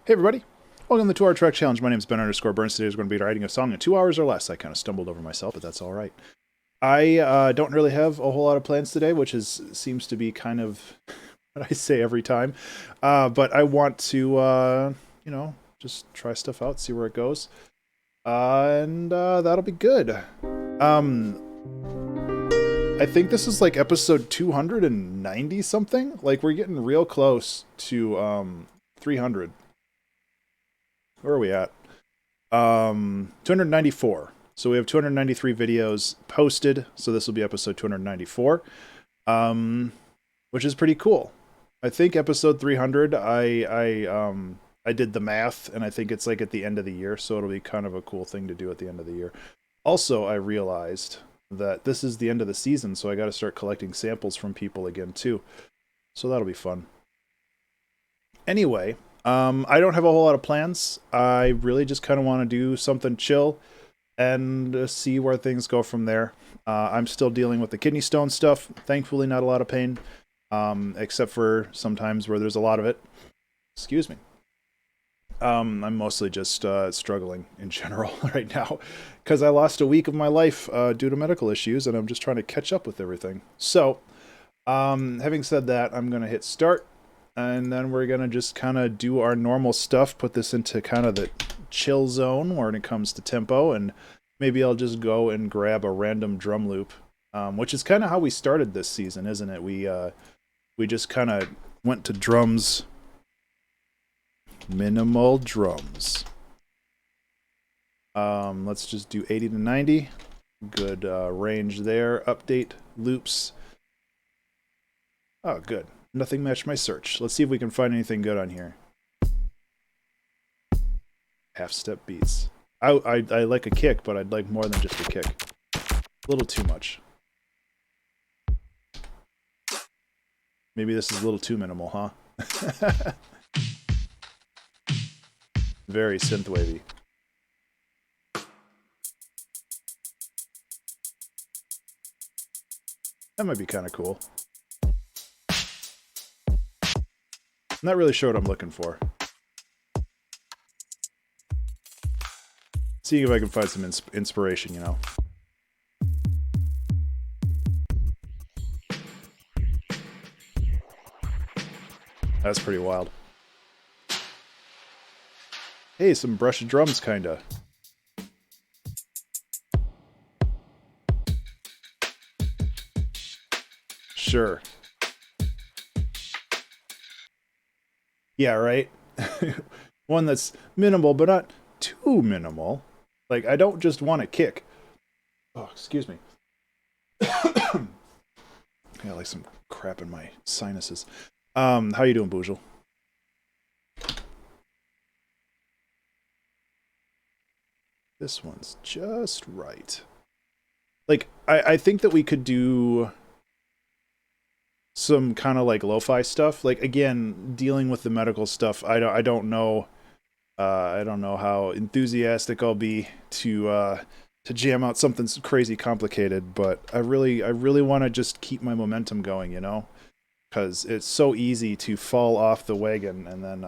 Hey everybody, welcome to the 2 Hour Track Challenge. My name is Ben_Burns. Today is going to be writing a song in 2 hours or less. I kind of stumbled over myself, but that's all right. I don't really have a whole lot of plans today, which seems to be kind of what I say every time. But I want to, just try stuff out, see where it goes. And that'll be good. I think this is like episode 290 something. Like we're getting real close to 300. Where are we at? 294. So we have 293 videos posted. So this will be episode 294, which is pretty cool. I think episode 300, I did the math, and I think it's like at the end of the year, so it'll be kind of a cool thing to do at the end of the year. Also, I realized that this is the end of the season, so I got to start collecting samples from people again too. So that'll be fun. Anyway, I don't have a whole lot of plans. I really just kind of want to do something chill and see where things go from there. I'm still dealing with the kidney stone stuff. Thankfully, not a lot of pain, except for sometimes where there's a lot of it. Excuse me. I'm mostly just struggling in general right now because I lost a week of my life due to medical issues, and I'm just trying to catch up with everything. So, having said that, I'm going to hit start. And then we're going to just kind of do our normal stuff, put this into kind of the chill zone when it comes to tempo, and maybe I'll just go and grab a random drum loop, which is kind of how we started this season, isn't it? We just kind of went to drums, minimal drums. Let's just do 80 to 90. Good range there. Update loops. Oh, good. Nothing matched my search. Let's see if we can find anything good on here. Half-step beats. I like a kick, but I'd like more than just a kick. A little too much. Maybe this is a little too minimal, huh? Very synth-wavy. That might be kind of cool. I'm not really sure what I'm looking for. Seeing if I can find some inspiration, you know. That's pretty wild. Hey, some brushed drums, kinda. Sure. Yeah, right? One that's minimal, but not too minimal. Like, I don't just want to kick. Oh, excuse me. I got like some crap in my sinuses. How you doing, Boozle? This one's just right. Like, I think that we could do some kind of like lo-fi stuff. Like, again, dealing with the medical stuff, I don't know how enthusiastic I'll be to jam out something crazy complicated, but I really want to just keep my momentum going, you know, because it's so easy to fall off the wagon and then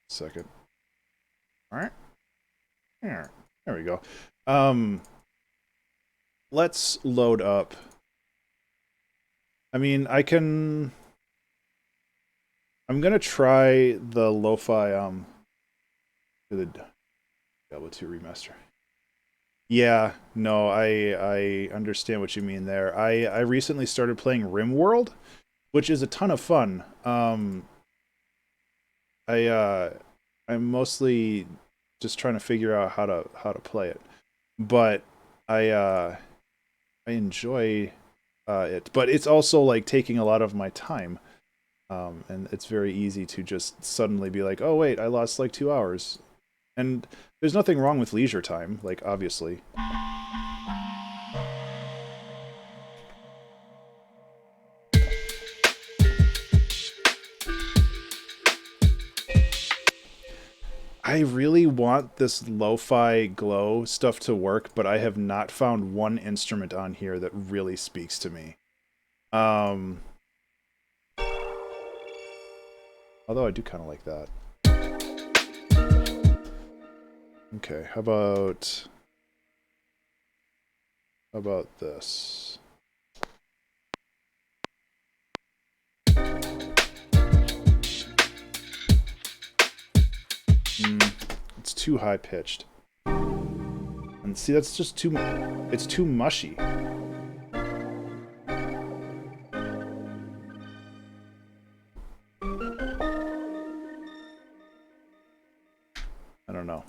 second. All right. There we go. Let's load up. I mean, I'm gonna try the lo-fi the Diablo 2 remaster. Yeah, no, I understand what you mean there. I recently started playing RimWorld, which is a ton of fun. I'm mostly just trying to figure out how to play it, but I enjoy it, but it's also like taking a lot of my time, and it's very easy to just suddenly be like, oh wait, I lost like 2 hours, and there's nothing wrong with leisure time, like obviously. I really want this lo-fi glow stuff to work, but I have not found one instrument on here that really speaks to me. Although I do kind of like that. Okay, how about this? It's too high pitched. And see, that's just too, it's too mushy. I don't know.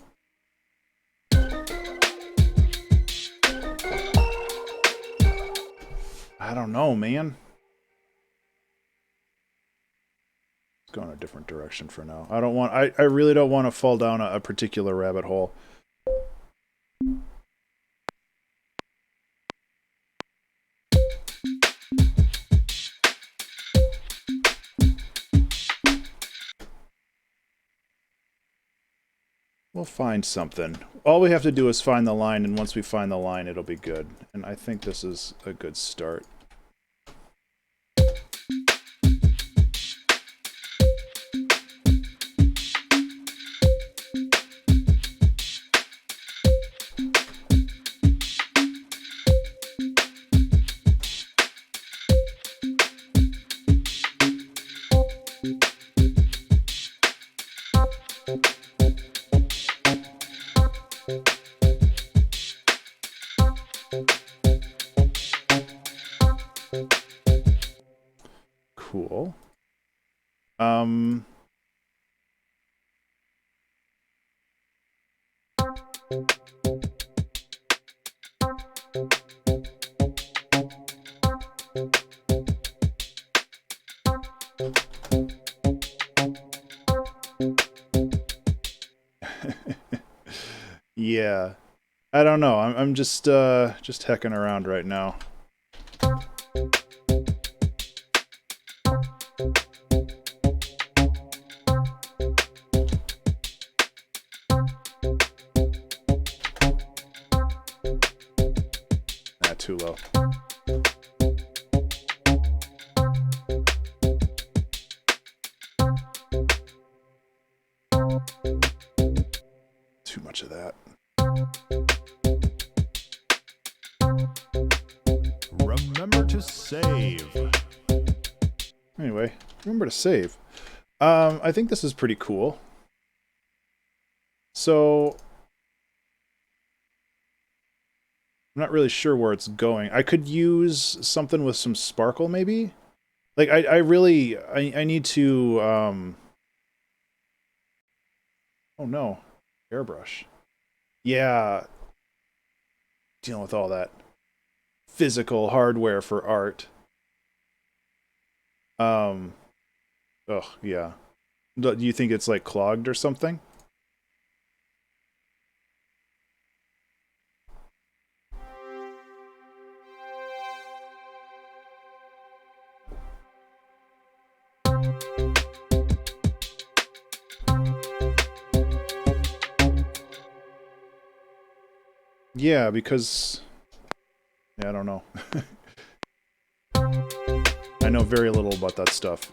I don't know, man. Let's go in a different direction for now. I don't want, I really don't want to fall down a particular rabbit hole. We'll find something. All we have to do is find the line, and once we find the line, it'll be good. And I think this is a good start. Cool. Yeah. I don't know. I'm just hecking around right now. Too low. Too much of that. Remember to save. Anyway, remember to save. I think this is pretty cool. So I'm not really sure where it's going. I could use something with some sparkle, maybe? Like, I really need to, oh no. Airbrush. Yeah. Dealing with all that physical hardware for art. Oh, yeah. Do you think it's, like, clogged or something? Yeah, because... yeah, I don't know. I know very little about that stuff.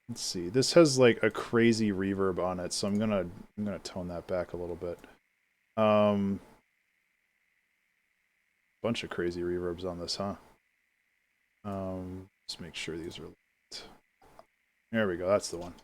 Let's see. This has like a crazy reverb on it, so I'm gonna tone that back a little bit. Bunch of crazy reverbs on this, huh? Let's make sure these are lit. There we go, that's the one.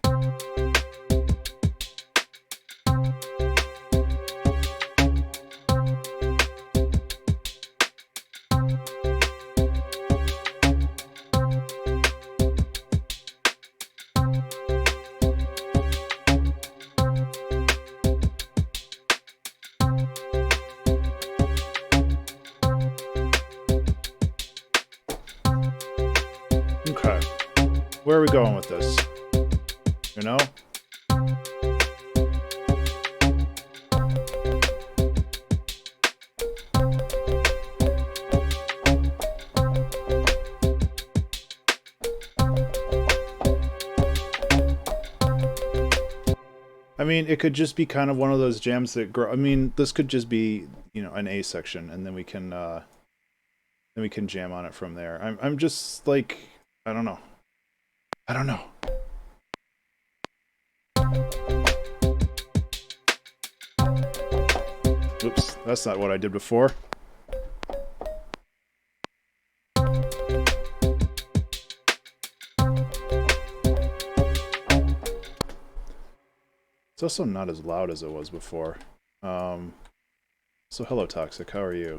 Okay. Where are we going with this? You know? I mean, it could just be kind of one of those jams that grow. I mean, this could just be, you know, an A section, and then we can jam on it from there. I'm just like, I don't know. I don't know. Oops, that's not what I did before. It's also not as loud as it was before. So hello, Toxic. How are you?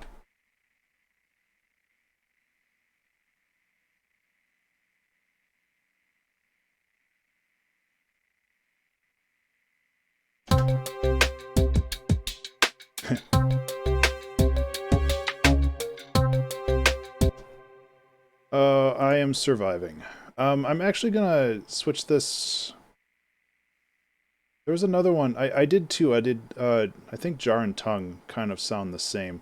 I am surviving. I'm actually gonna switch this. There was another one. I did two. I did, I think Jar and Tongue kind of sound the same.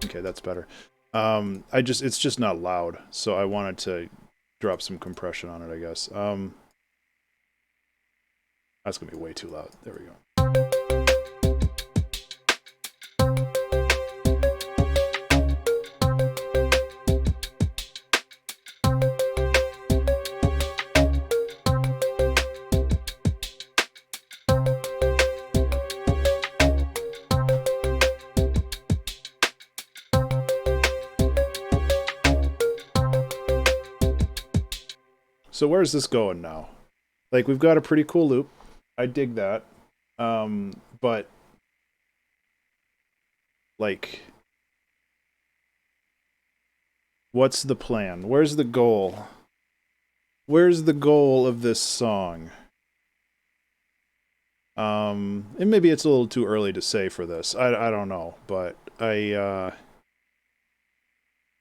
Okay, that's better. It's just not loud, so I wanted to drop some compression on it, I guess. That's gonna be way too loud. There we go. So where's this going now? Like, we've got a pretty cool loop. I dig that. But like, what's the plan? Where's the goal? Where's the goal of this song? And maybe it's a little too early to say for this. I don't know, but I'm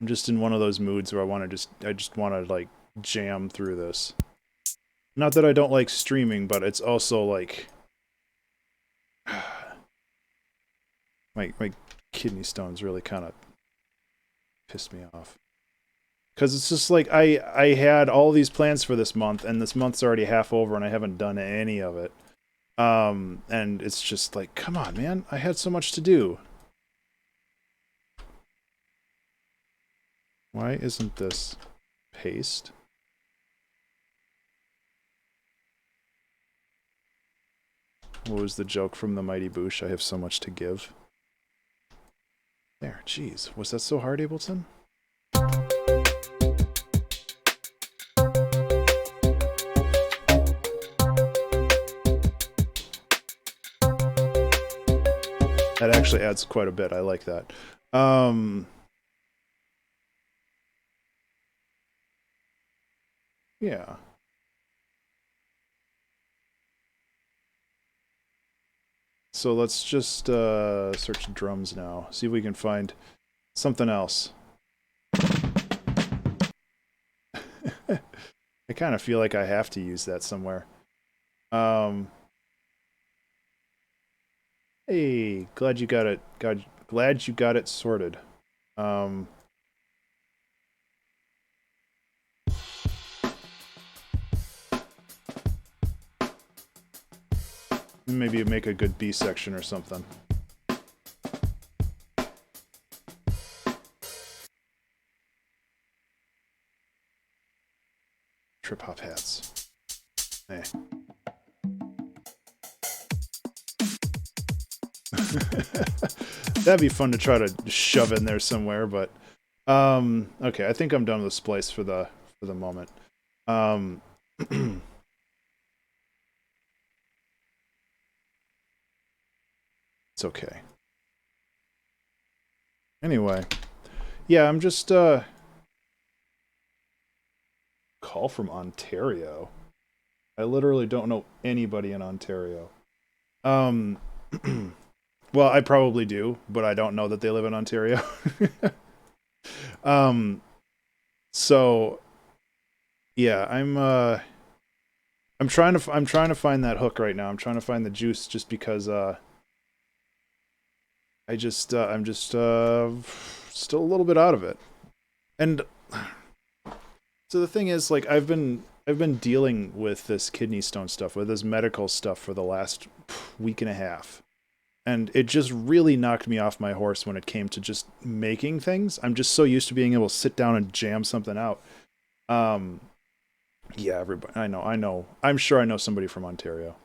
just in one of those moods where I just want to like jam through this. Not that I don't like streaming, but it's also like my kidney stones really kind of pissed me off. Because it's just like I had all these plans for this month, and this month's already half over, and I haven't done any of it. And it's just like, come on, man, I had so much to do. Why isn't this paste? What was the joke from the Mighty Boosh? I have so much to give. There, jeez. Was that so hard, Ableton? That actually adds quite a bit. I like that. Yeah. So let's just search drums now. See if we can find something else. I kind of feel like I have to use that somewhere. Hey, glad you got it. Glad you got it sorted. Maybe make a good B section or something. Trip hop hats. Eh. That'd be fun to try to shove in there somewhere, but okay, I think I'm done with the splice for the moment. It's okay. Anyway, yeah, I'm just call from Ontario. I literally don't know anybody in Ontario. Well, I probably do, but I don't know that they live in Ontario. So yeah, I'm trying to find that hook right now. I'm trying to find the juice just because I'm just still a little bit out of it. And so the thing is, like, I've been dealing with this kidney stone stuff, with this medical stuff for the last week and a half. And it just really knocked me off my horse when it came to just making things. I'm just so used to being able to sit down and jam something out. Um, yeah, everybody, I know. I'm sure I know somebody from Ontario.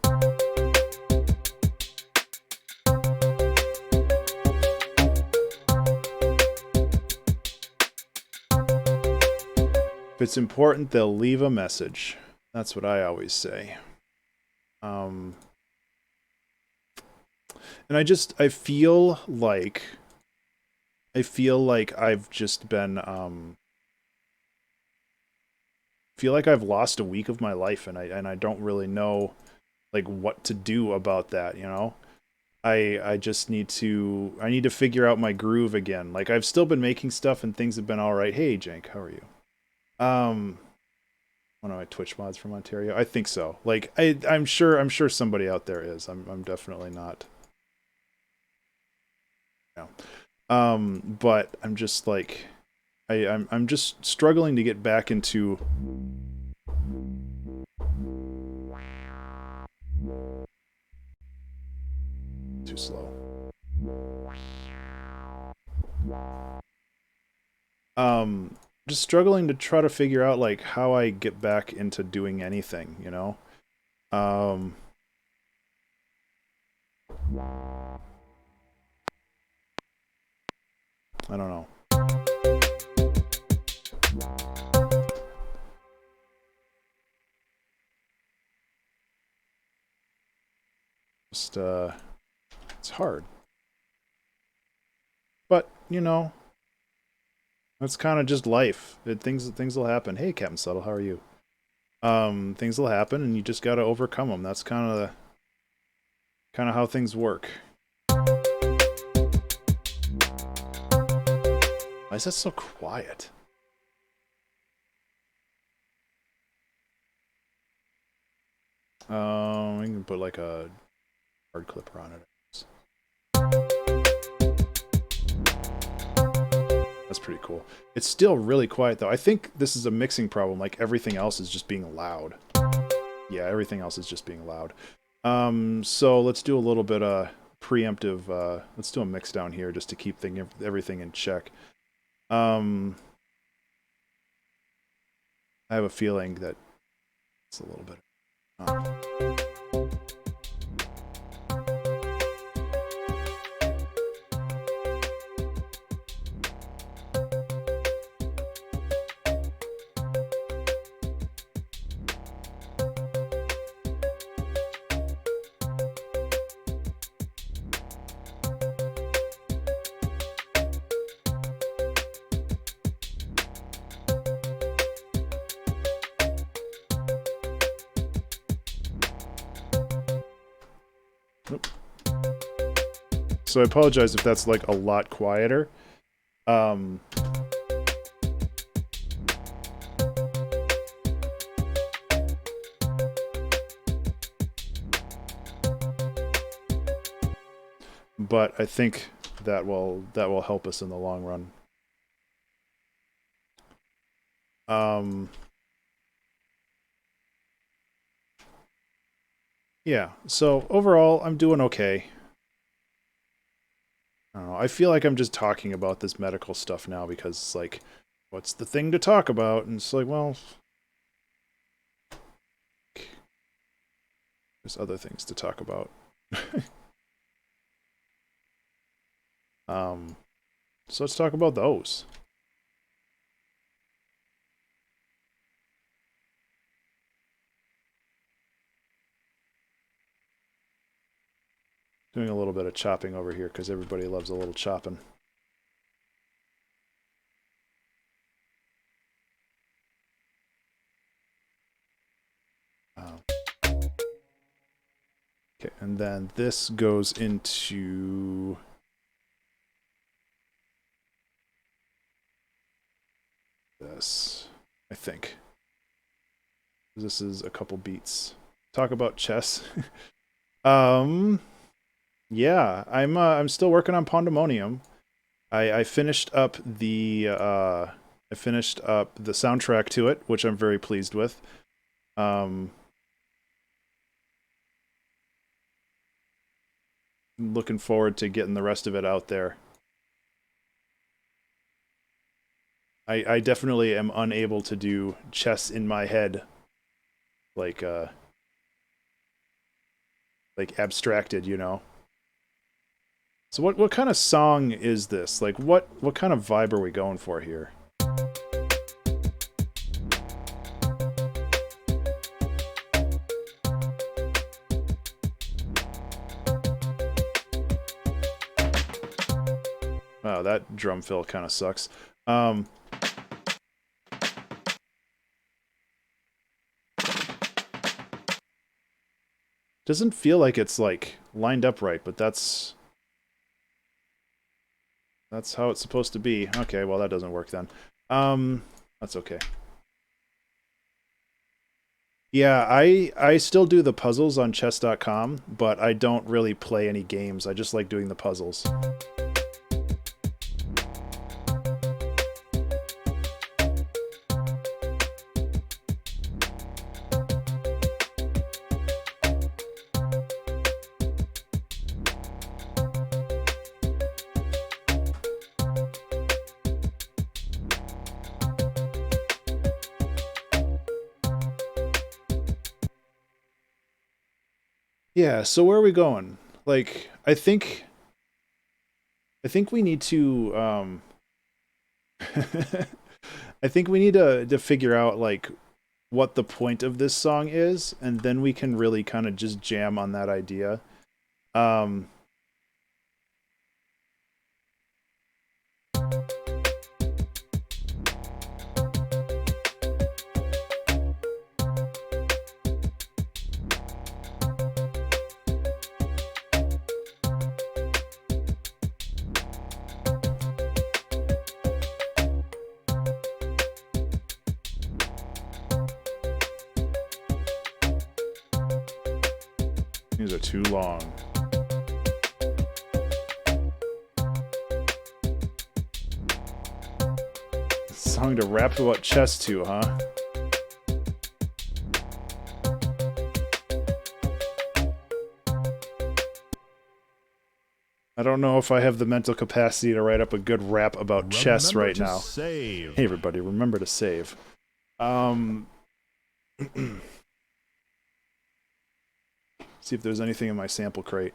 If it's important, they'll leave a message. That's what I always say. Um, and I feel like I've just been feel like I've lost a week of my life, and I don't really know like what to do about that, you know? I just need to figure out my groove again. Like, I've still been making stuff and things have been all right. Hey Jank, how are you? Um One of my Twitch mods from Ontario. I think so. Like, I'm sure somebody out there is. I'm definitely not. You know. But I'm just like I'm just struggling to get back into too slow. Just struggling to try to figure out like how I get back into doing anything, you know? Um I don't know. Just it's hard. But, you know, that's kind of just life. Things will happen. Hey Captain Subtle, how are you? Things will happen and you just got to overcome them. That's kind of how things work. Why is that so quiet? We can put like a hard clipper on it. That's pretty cool. It's still really quiet though. I think this is a mixing problem. Like, everything else is just being loud. Yeah, everything else is just being loud. So let's do a little bit of preemptive. Let's do a mix down here just to keep everything in check. I have a feeling that it's a little bit. So I apologize if that's like a lot quieter. But I think that will help us in the long run. Yeah, so overall, I'm doing okay. I don't know. I feel like I'm just talking about this medical stuff now because it's like, what's the thing to talk about? And it's like, well, there's other things to talk about. So let's talk about those. Doing a little bit of chopping over here because everybody loves a little chopping. Okay, and then this goes into this, I think. This is a couple beats. Talk about chess. Yeah, I'm still working on Pandemonium. I finished up the I finished up the soundtrack to it, which I'm very pleased with. Looking forward to getting the rest of it out there. I definitely am unable to do chess in my head, like abstracted, you know. So what kind of song is this? Like what kind of vibe are we going for here? Wow, that drum fill kind of sucks. Doesn't feel like it's like lined up right, but that's how it's supposed to be. Okay, well that doesn't work then. That's okay. Yeah, I still do the puzzles on chess.com, but I don't really play any games. I just like doing the puzzles. Yeah, so where are we going? Like, I think we need to I think we need to figure out like what the point of this song is, and then we can really kind of just jam on that idea. Um These are too long. Song to rap about chess to, huh? I don't know if I have the mental capacity to write up a good rap about chess right now. Save. Hey everybody, remember to save. See if there's anything in my sample crate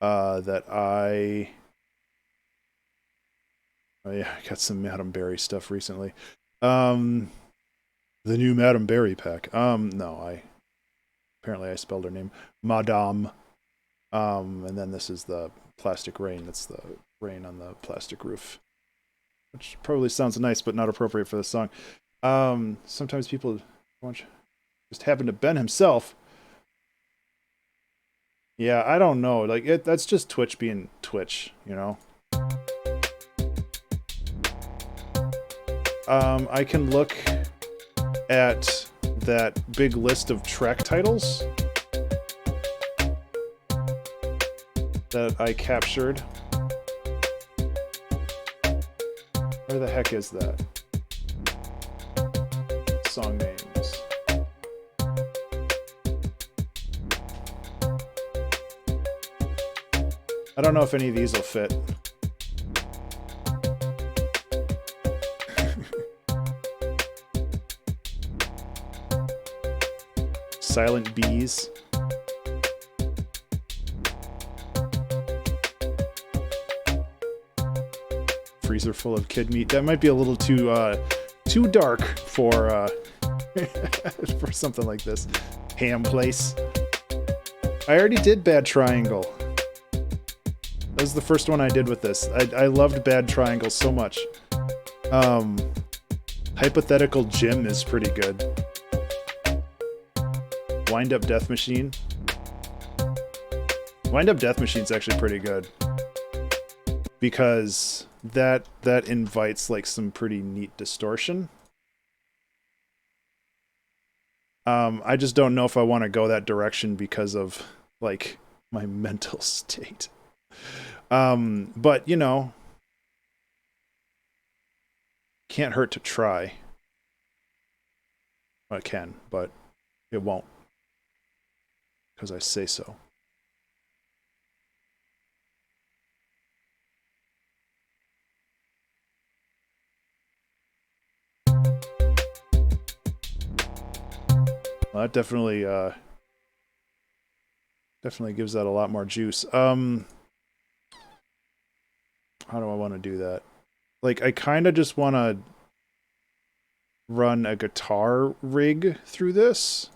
that I... Oh yeah, I got some Madame Berry stuff recently. The new Madame Berry pack. No, apparently I spelled her name. Madame. And then this is the plastic rain. That's the rain on the plastic roof. Which probably sounds nice, but not appropriate for this song. Sometimes people just happen to Ben himself. Yeah, I don't know. Like that's just Twitch being Twitch, you know. I can look at that big list of track titles that I captured. Where the heck is that? Song names. I don't know if any of these will fit. Silent Bees. Freezer full of kid meat. That might be a little too dark for for something like this. Ham Place. I already did Bad Triangle. That was the first one I did with this. I loved Bad Triangle so much. Hypothetical Gym is pretty good. Wind Up Death Machine. Wind Up Death Machine's actually pretty good. Because that invites like some pretty neat distortion. I just don't know if I want to go that direction because of like my mental state. But you know, Can't hurt to try. Well, it can, but it won't. Because I say so. Well, that definitely gives that a lot more juice. How do I want to do that? Like, I kind of just want to run a guitar rig through this.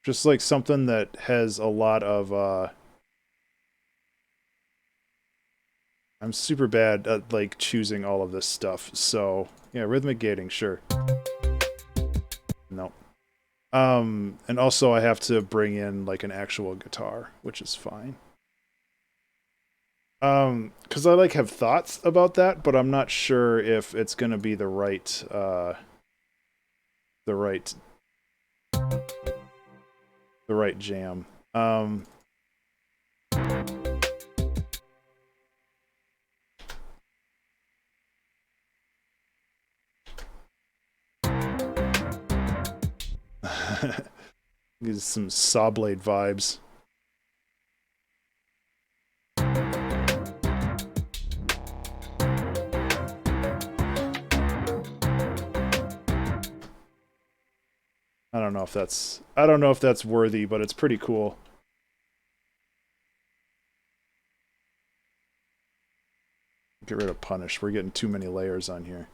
Just like something that has a lot of I'm super bad at like choosing all of this stuff. So yeah, rhythmic gating, sure. No. And also I have to bring in like an actual guitar, which is fine. Because I like have thoughts about that, but I'm not sure if it's gonna be the right jam. Gives some saw blade vibes. I don't know if that's worthy, but it's pretty cool. Get rid of punish. We're getting too many layers on here.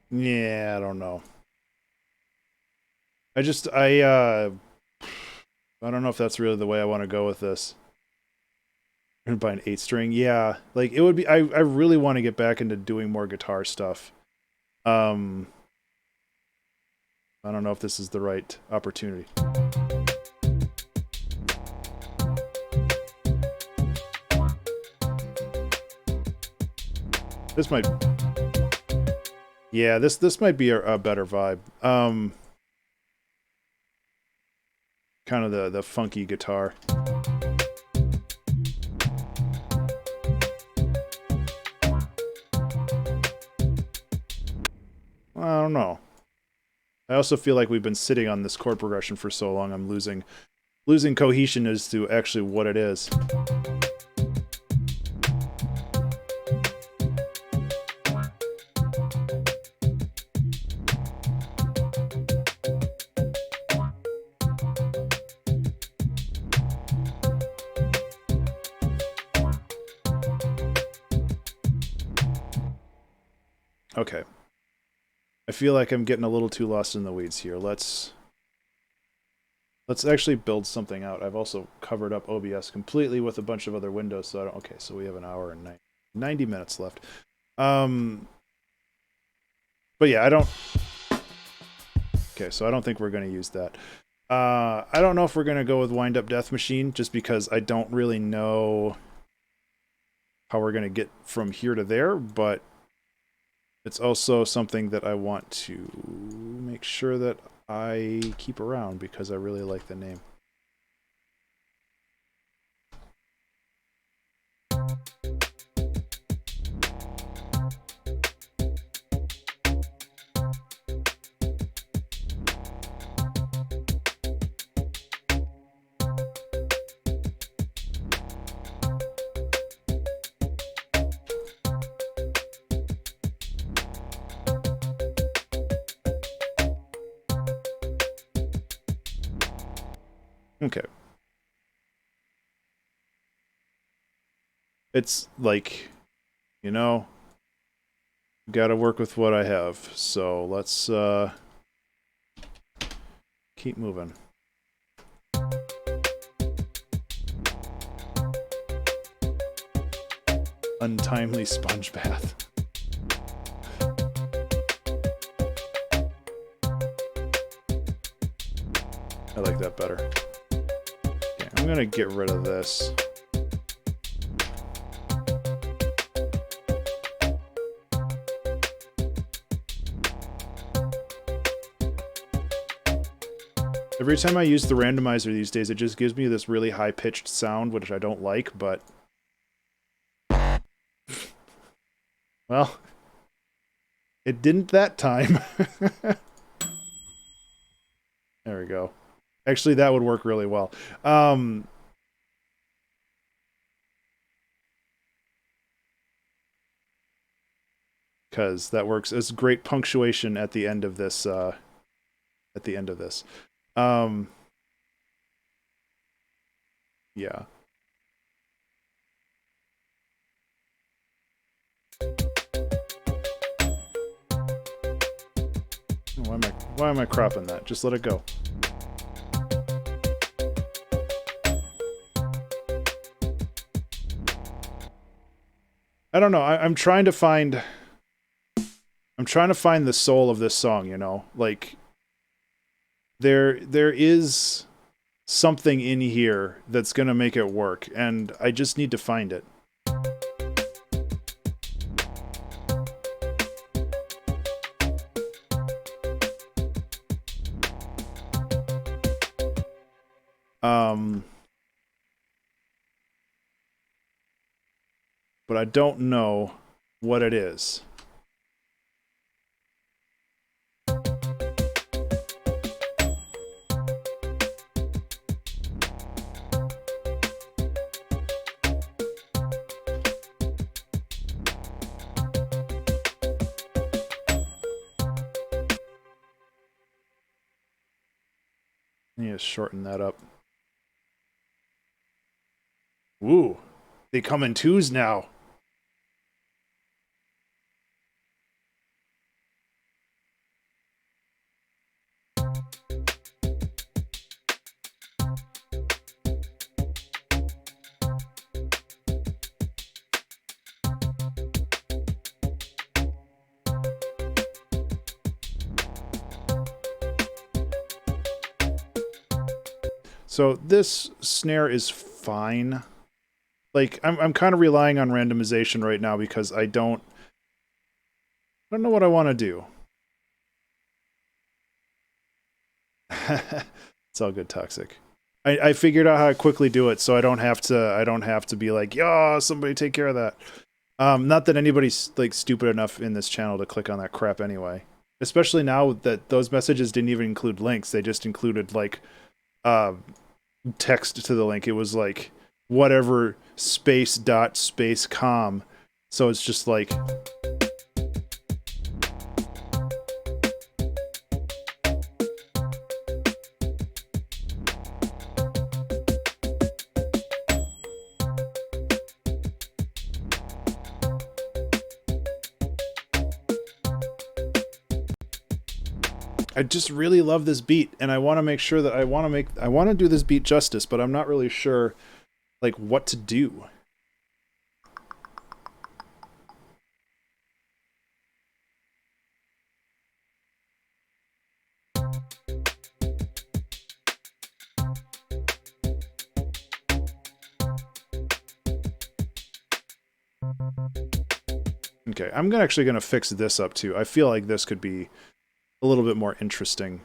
Yeah, I don't know. I don't know if that's really the way I want to go with this. I'm gonna buy an 8-string. Yeah, like it would be. I really want to get back into doing more guitar stuff. I don't know if this is the right opportunity. This might. Yeah, this might be a better vibe. Kind of the funky guitar. I don't know. I also feel like we've been sitting on this chord progression for so long, I'm losing cohesion as to actually what it is. Okay. I feel like I'm getting a little too lost in the weeds here. Let's actually build something out. I've also covered up OBS completely with a bunch of other windows, so I don't... Okay, so we have an hour and 90 minutes left. But yeah, I don't... Okay, so I don't think we're going to use that. I don't know if we're going to go with Wind Up Death Machine, just because I don't really know how we're going to get from here to there, but it's also something that I want to make sure that I keep around because I really like the name. Okay. It's like, you know, gotta work with what I have. So let's keep moving. Untimely sponge bath. I like that better. Okay, I'm gonna get rid of this. Every time I use the randomizer these days, it just gives me this really high-pitched sound, which I don't like, but... well, it didn't that time. There we go. Actually, that would work really well. Because that works as great punctuation at the end of this, yeah. Why am I cropping that? Just let it go. I don't know. I'm trying to find the soul of this song, you know? Like there is something in here that's going to make it work, and I just need to find it. But I don't know what it is. I need to shorten that up. Ooh, they come in twos now. So this snare is fine. Like I'm kind of relying on randomization right now because I don't know what I want to do. It's all good, Toxic. I figured out how to quickly do it, so I don't have to be like, yo, somebody take care of that. Not that anybody's like stupid enough in this channel to click on that crap anyway. Especially now that those messages didn't even include links; they just included like text to the link. It was like whatever space com. So it's just like I just really love this beat, and I want to make sure that I want to do this beat justice, but I'm not really sure like what to do. Okay, I'm actually going to fix this up too. I feel like this could be a little bit more interesting.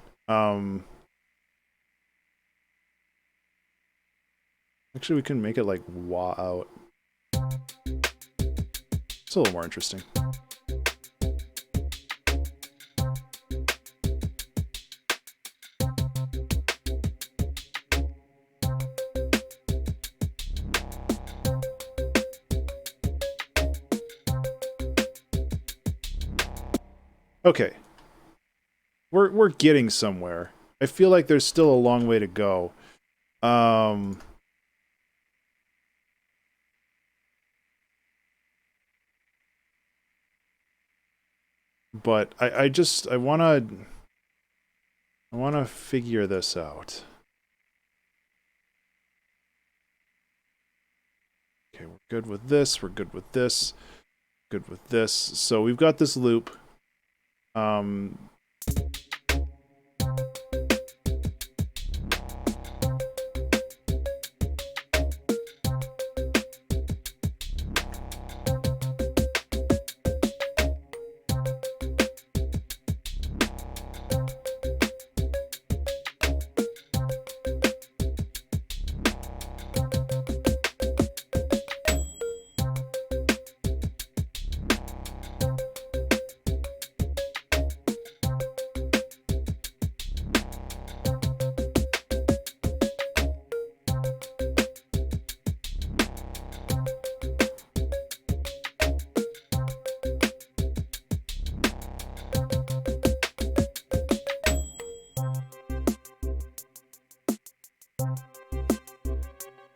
Actually, we can make it like wah out. It's a little more interesting. Okay. We're getting somewhere. I feel like there's still a long way to go. But I wanna figure this out. Okay, we're good with this, we're good with this, good with this. So we've got this loop.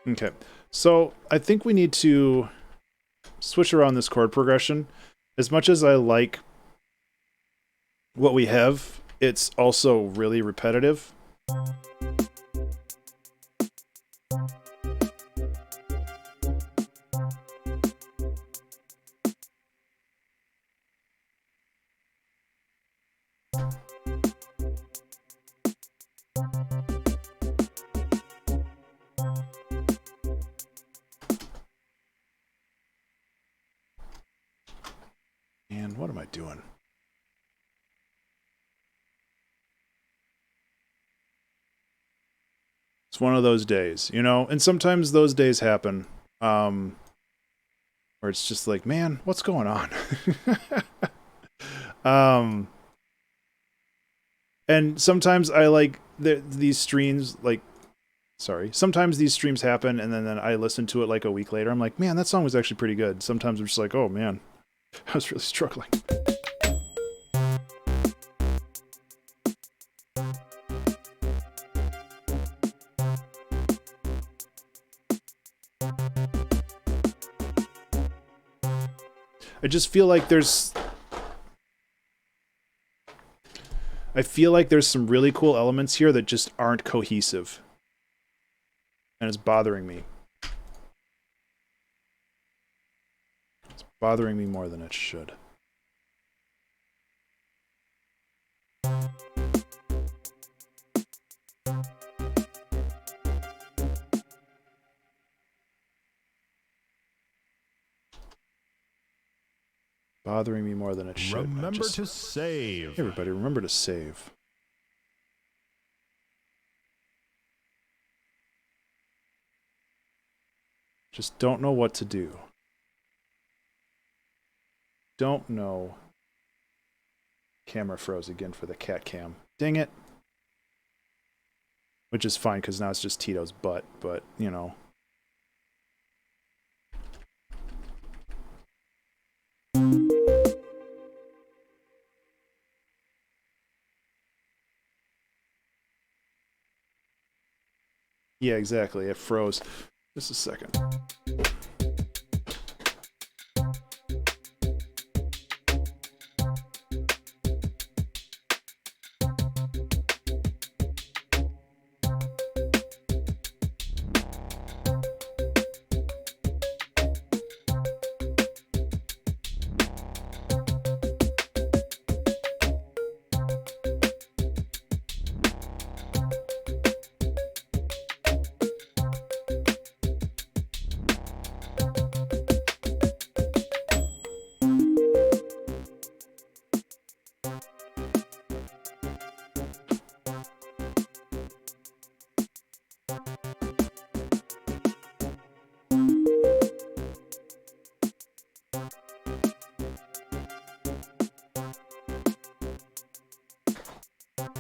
Okay, so I think we need to switch around this chord progression. As much as I like what we have, it's also really repetitive. And what am I doing? It's one of those days, you know? And sometimes those days happen, where it's just like, man, what's going on? And sometimes I like these streams, like, sorry. Sometimes these streams happen, and then I listen to it like a week later. I'm like, man, that song was actually pretty good. Sometimes I'm just like, oh man, I was really struggling. I just feel like there's... I feel like there's some really cool elements here that just aren't cohesive. And it's bothering me. It's bothering me more than it should. Bothering me more than it should. Remember to save. Everybody, remember to save. Just don't know what to do. Don't know. Camera froze again for the cat cam. Dang it. Which is fine, because now it's just Tito's butt, but, you know. Yeah, exactly. It froze. Just a second.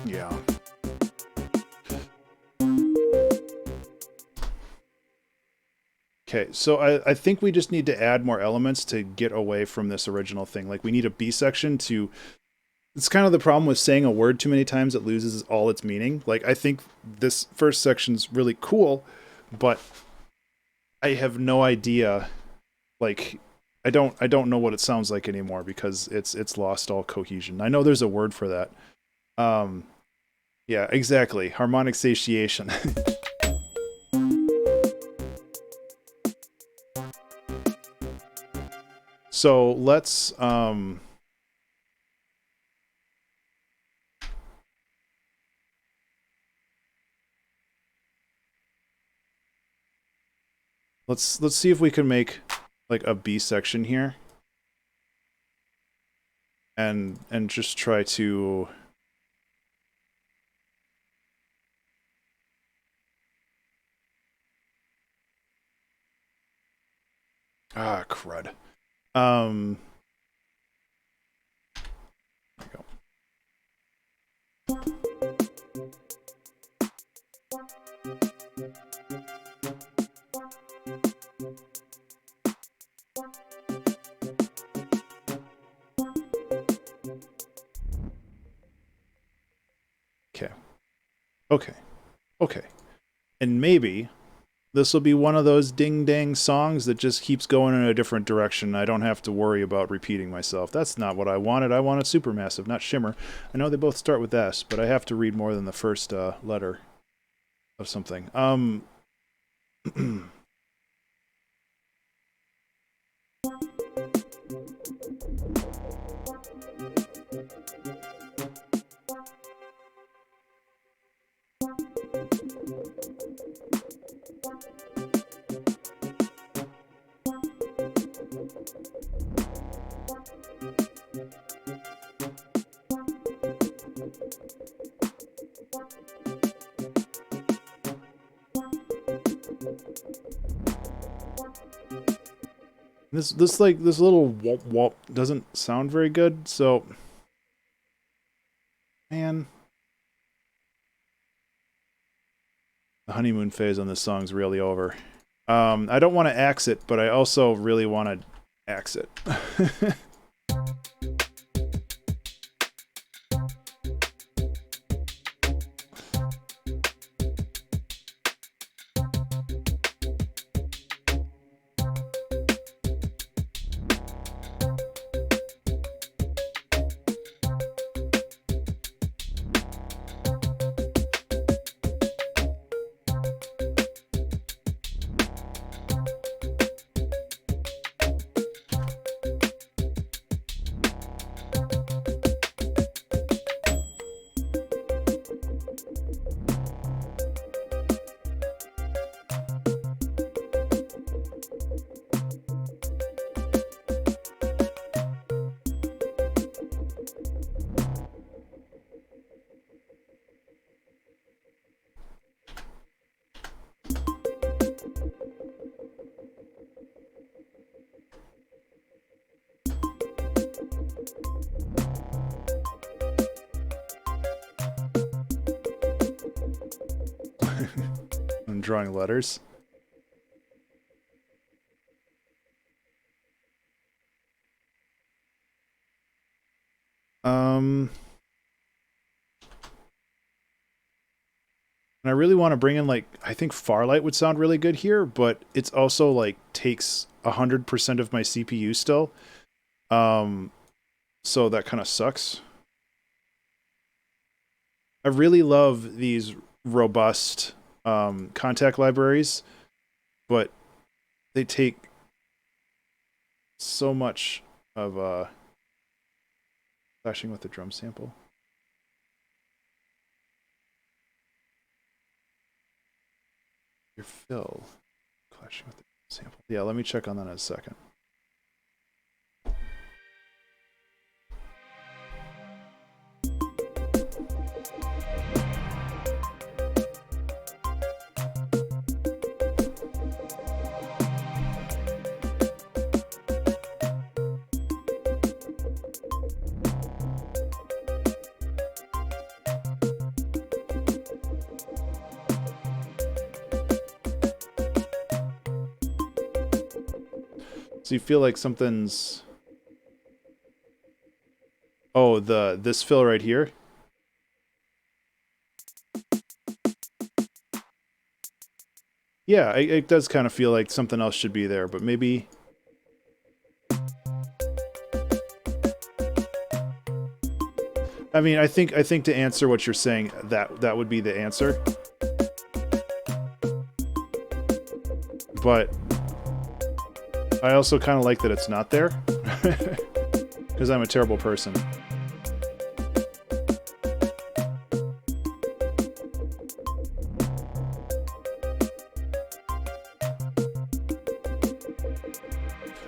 Yeah. Okay, so I think we just need to add more elements to get away from this original thing. Like, we need a B section to... It's kind of the problem with saying a word too many times, it loses all its meaning. Like, I think this first section's really cool, but I have no idea. Like, I don't know what it sounds like anymore because it's lost all cohesion. I know there's a word for that. Yeah, exactly. Harmonic satiation. So let's see if we can make like a B section here. And just try to crud. There we go. Okay. Okay. And maybe this will be one of those ding-dang songs that just keeps going in a different direction. I don't have to worry about repeating myself. That's not what I wanted. I wanted Supermassive, not Shimmer. I know they both start with S, but I have to read more than the first letter of something. This little whoop whoop doesn't sound very good, so man, the honeymoon phase on this song's really over. I don't want to axe it, but I also really want to axe it. I'm drawing letters. And I really want to bring in, like, I think Farlight would sound really good here, but it's also, like, takes 100% of my CPU still. So that kind of sucks. I really love these robust contact libraries, but they take so much of clashing with the drum sample. Your fill clashing with the sample. Yeah, let me check on that in a second. So you feel like something's... Oh, this fill right here? Yeah, it does kind of feel like something else should be there, but maybe... I mean, I think to answer what you're saying, that would be the answer. But I also kind of like that it's not there, because I'm a terrible person.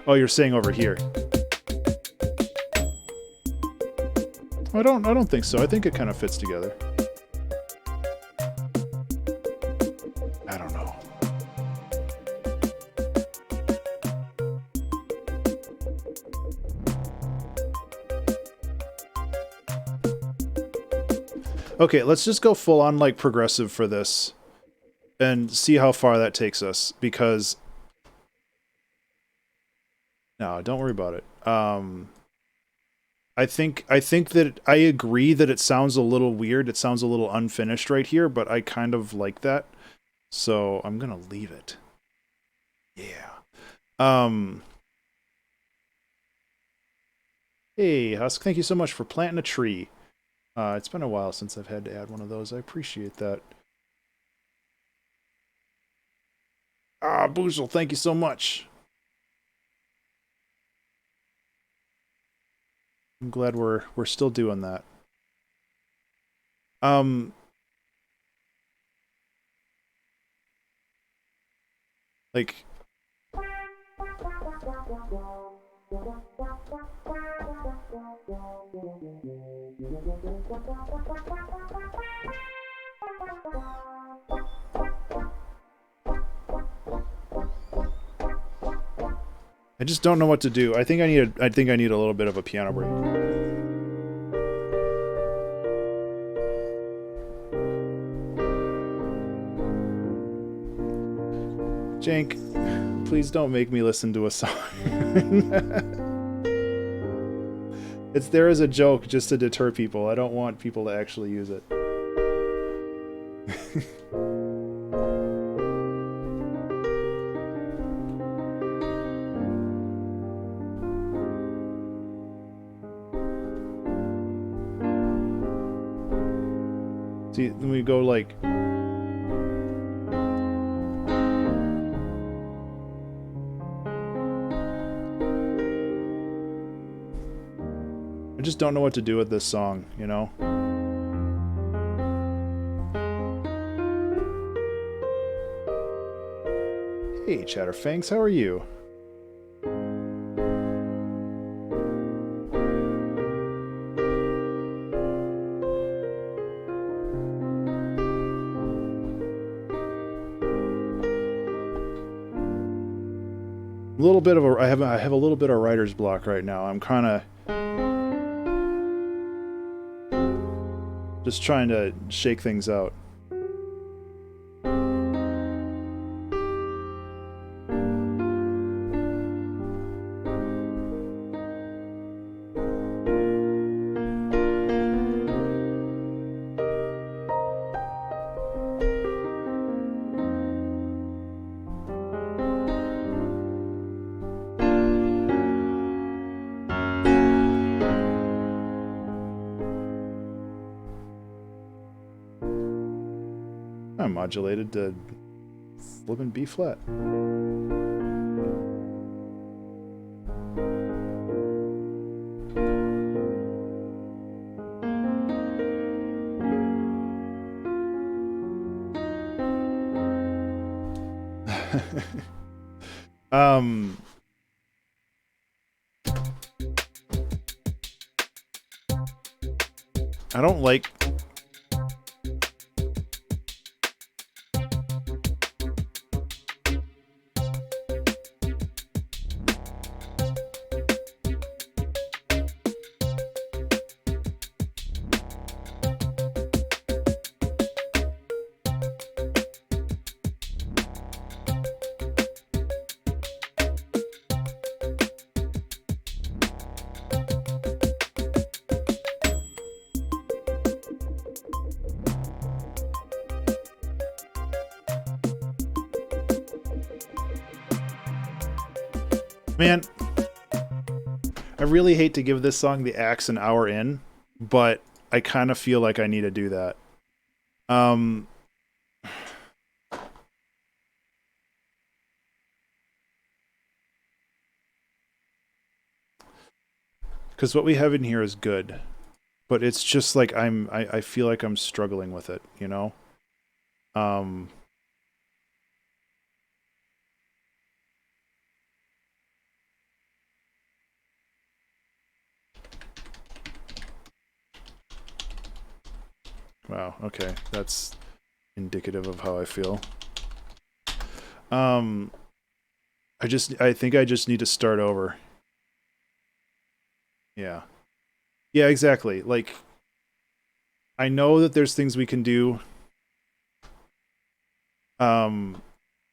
Oh, you're saying over here. I don't think so. I think it kind of fits together. I don't know. Okay, let's just go full on like progressive for this and see how far that takes us, because no, don't worry about it. I think that I agree that it sounds a little weird. It sounds a little unfinished right here, but I kind of like that. So I'm gonna leave it. Yeah. Hey, Husk, thank you so much for planting a tree. It's been a while since I've had to add one of those. I appreciate that. Ah, Boozle, thank you so much. I'm glad we're still doing that. Like, I just don't know what to do. I think I need a little bit of a piano break. Jank, please don't make me listen to a song. It's there as a joke just to deter people. I don't want people to actually use it. See, then we go like... I just don't know what to do with this song, you know? Hey, Chatterfangs, how are you? A little bit of a... I have a little bit of writer's block right now. I'm kind of... just trying to shake things out. I'm modulated to flippin' B flat. I don't like... Man, I really hate to give this song the axe an hour in, but I kind of feel like I need to do that. Because what we have in here is good, but it's just like I feel like I'm struggling with it, you know? Wow, okay. That's indicative of how I feel. I think I just need to start over. Yeah. Yeah, exactly. Like, I know that there's things we can do. And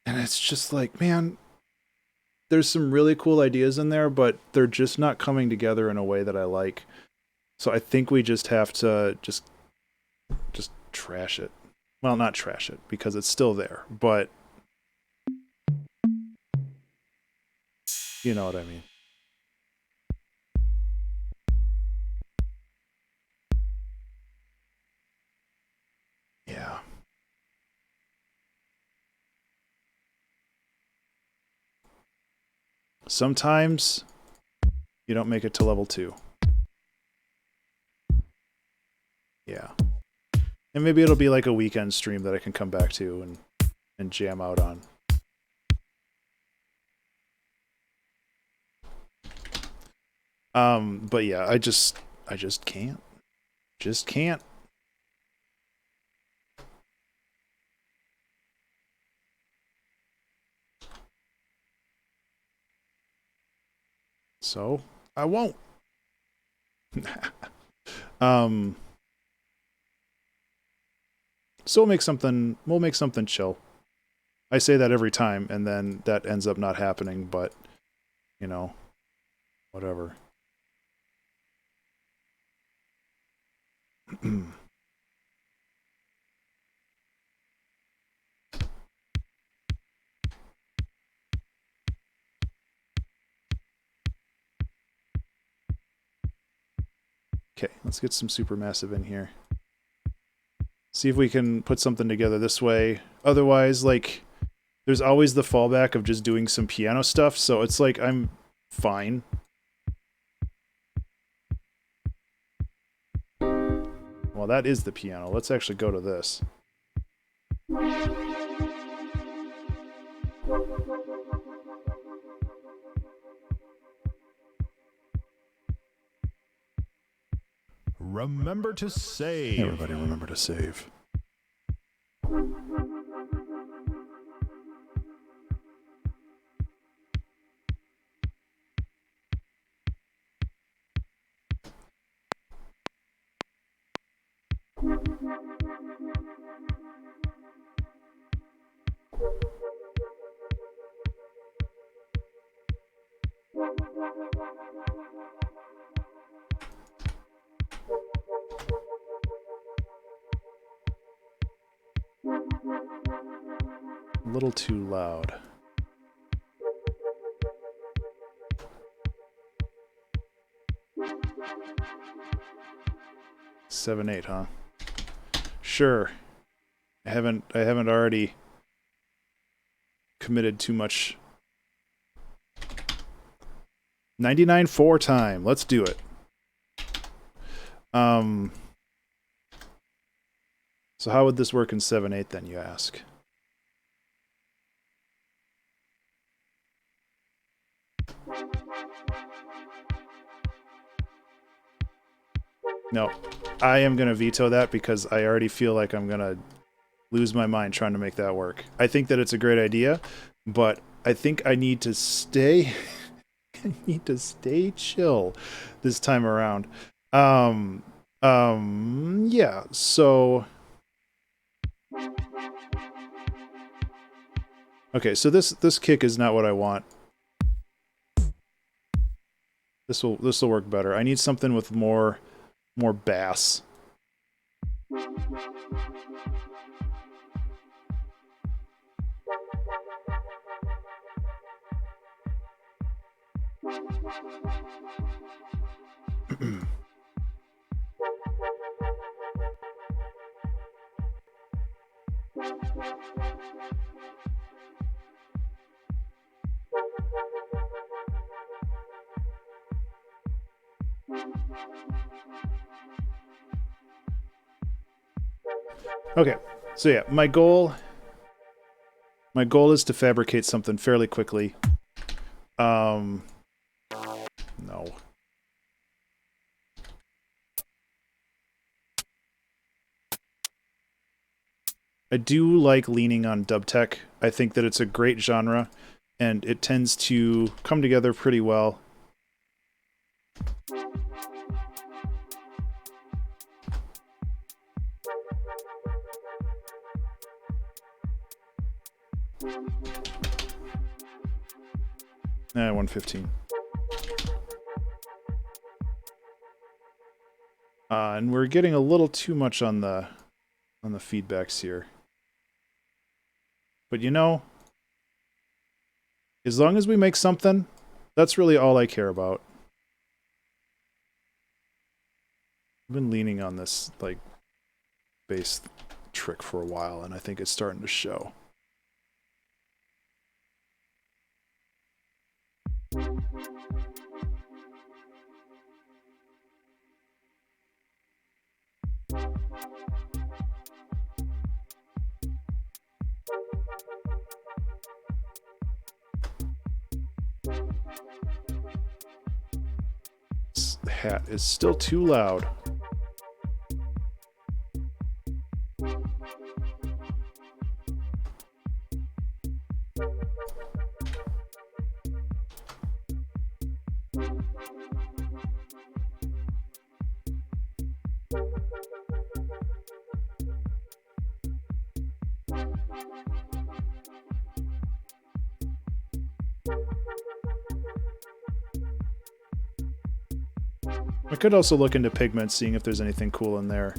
it's just like, man, there's some really cool ideas in there, but they're just not coming together in a way that I like. So I think we just have to just trash it. Well, not trash it because it's still there, but you know what I mean. Yeah. Sometimes you don't make it to level 2. Yeah. And maybe it'll be like a weekend stream that I can come back to and jam out on. But yeah, I just can't. Just can't. So I won't. So we'll make something chill. I say that every time, and then that ends up not happening, but you know, whatever. Okay, let's get some Supermassive in here. See if we can put something together this way. Otherwise, like, there's always the fallback of just doing some piano stuff, so it's like I'm fine. Well, that is the piano. Let's actually go to this. Remember to save. Everybody remember to save. A little too loud. Seven, 8, huh? Sure. I haven't already committed too much. 99.4 time. Let's do it. So how would this work in 7/8 then, you ask? No, I am going to veto that because I already feel like I'm going to lose my mind trying to make that work. I think that it's a great idea, but I think I need to stay I need to stay chill this time around. Yeah, so okay, so this kick is not what I want. This will work better. I need something with more bass. Okay, so yeah, my goal is to fabricate something fairly quickly. No. I do like leaning on dub tech. I think that it's a great genre, and it tends to come together pretty well. Nah, 115. And we're getting a little too much on the feedbacks here. But you know, as long as we make something, that's really all I care about. I've been leaning on this like bass trick for a while, and I think it's starting to show. This hat is still too loud. I could also look into pigments, seeing if there's anything cool in there.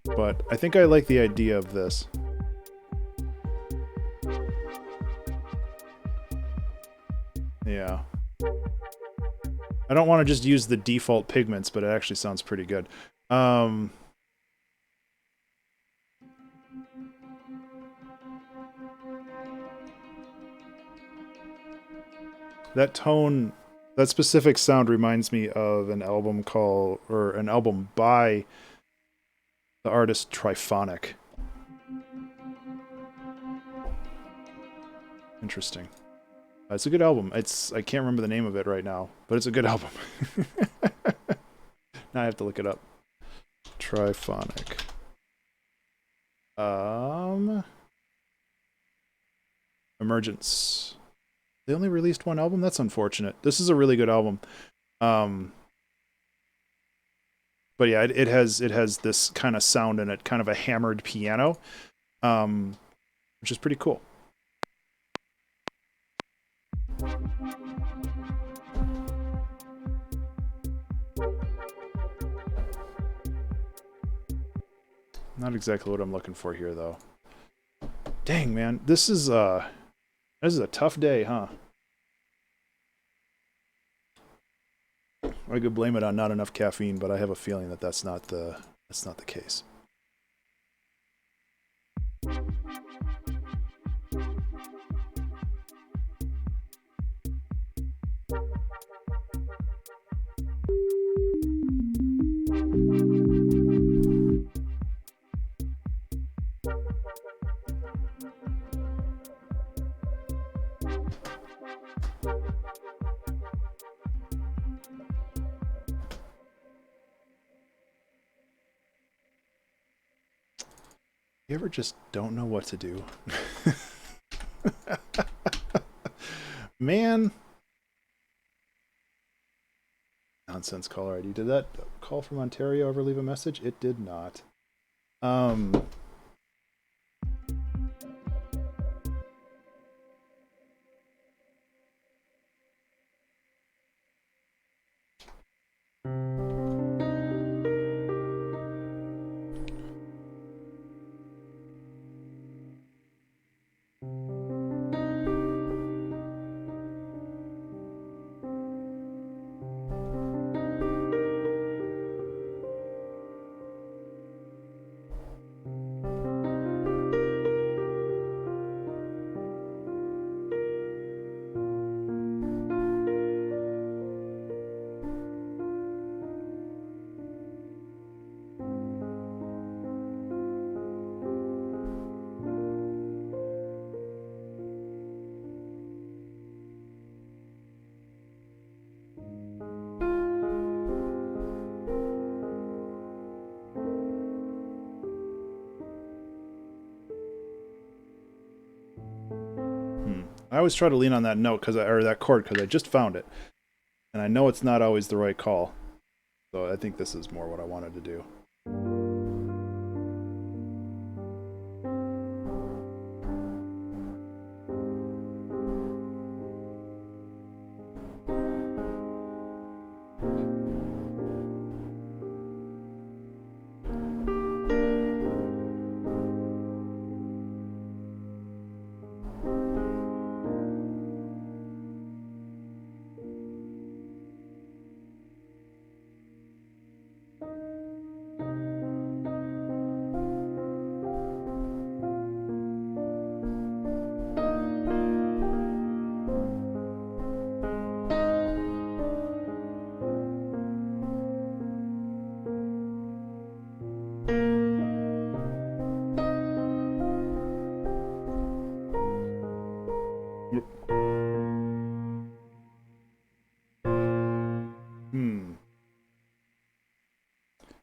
But I think I like the idea of this. Yeah. I don't want to just use the default pigments, but it actually sounds pretty good. That tone, that specific sound reminds me of an album by the artist Triphonic. Interesting. It's a good album. I can't remember the name of it right now, but it's a good album. Now I have to look it up. Triphonic. Emergence. They only released one album? That's unfortunate. This is a really good album. But yeah, it has this kind of sound in it, kind of a hammered piano, which is pretty cool. Not exactly what I'm looking for here, though. Dang, man, this is a tough day, huh? I could blame it on not enough caffeine, but I have a feeling that that's not the case. You ever just don't know what to do? Man. Nonsense caller ID. Did that call from Ontario ever leave a message? It did not. I always try to lean on that note or that chord because I just found it, and I know it's not always the right call. So I think this is more what I wanted to do.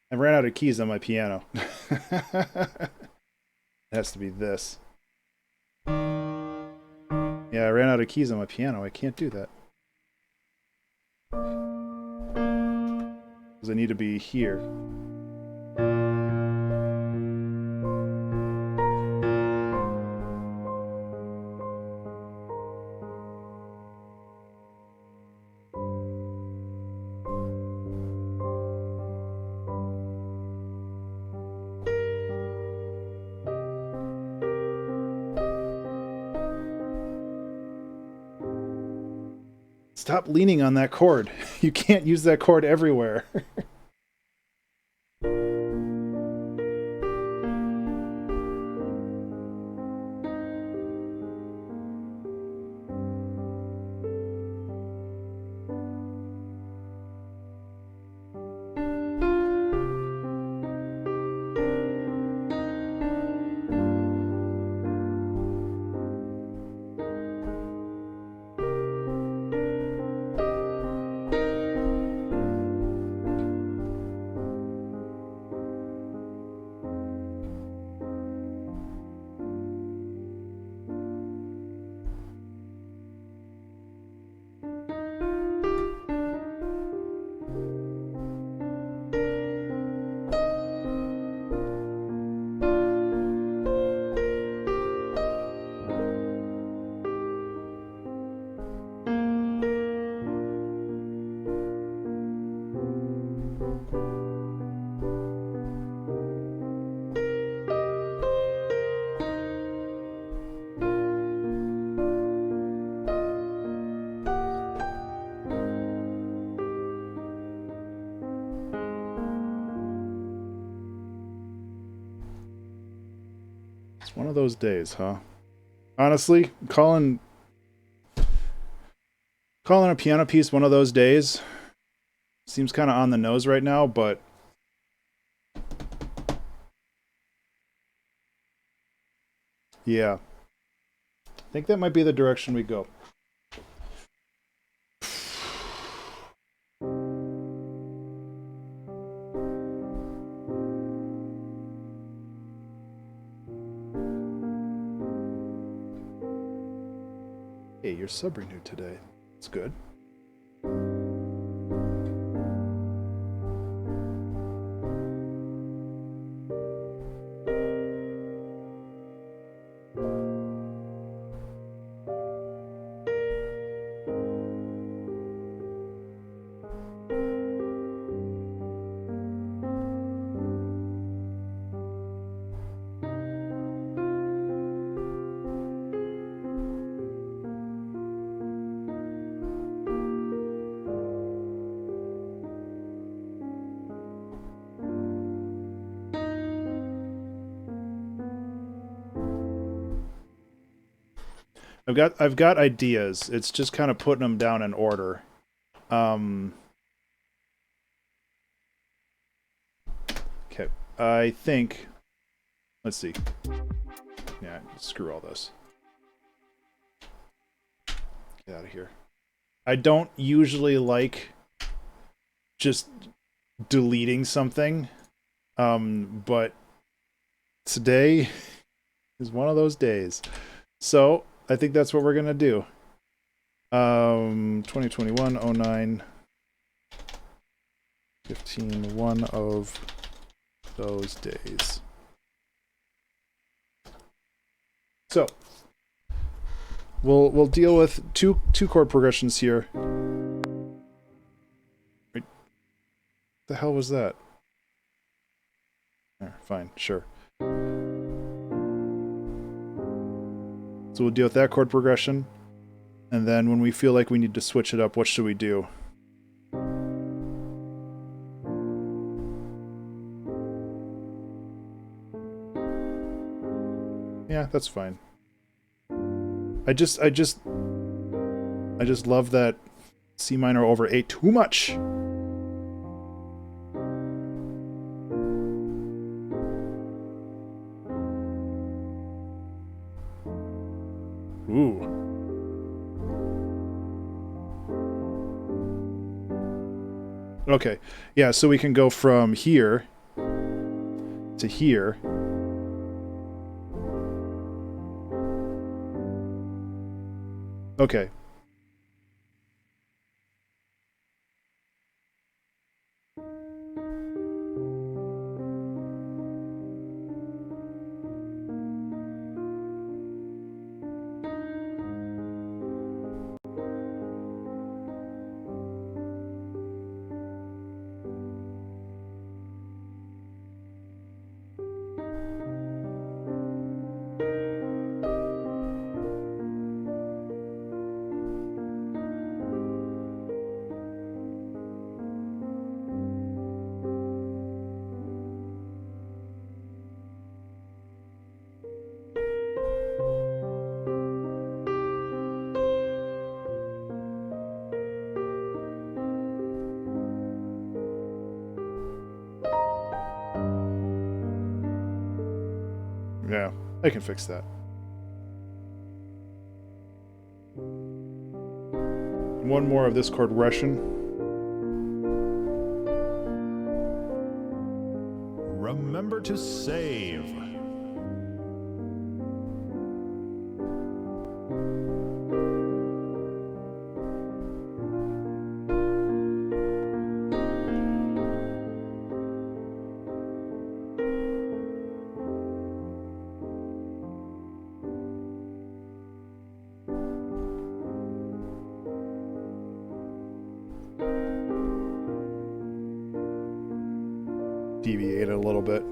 I ran out of keys on my piano. It has to be this. Yeah, I ran out of keys on my piano. I can't do that. Because I need to be here. Stop leaning on that cord. You can't use that cord everywhere. It's one of those days, huh? Honestly, calling a piano piece one of those days seems kind of on the nose right now, but yeah. I think that might be the direction we go. Hey, you're sub-renewed today. It's good. I've got ideas. It's just kind of putting them down in order. Okay. I think. Let's see. Yeah, screw all this. Get out of here. I don't usually like just deleting something, but today is one of those days. So I think that's what we're gonna do. 2021-09 15, one of those days. So we'll deal with two chord progressions here. Wait, the hell was that? Fine, sure. So we'll deal with that chord progression, and then when we feel like we need to switch it up, what should we do? Yeah, that's fine. I just love that C minor over 8 too much. Ooh. Okay. Yeah, so we can go from here to here. Okay. Yeah, I can fix that. One more of this chord Russian. Remember to save. Deviate it a little bit.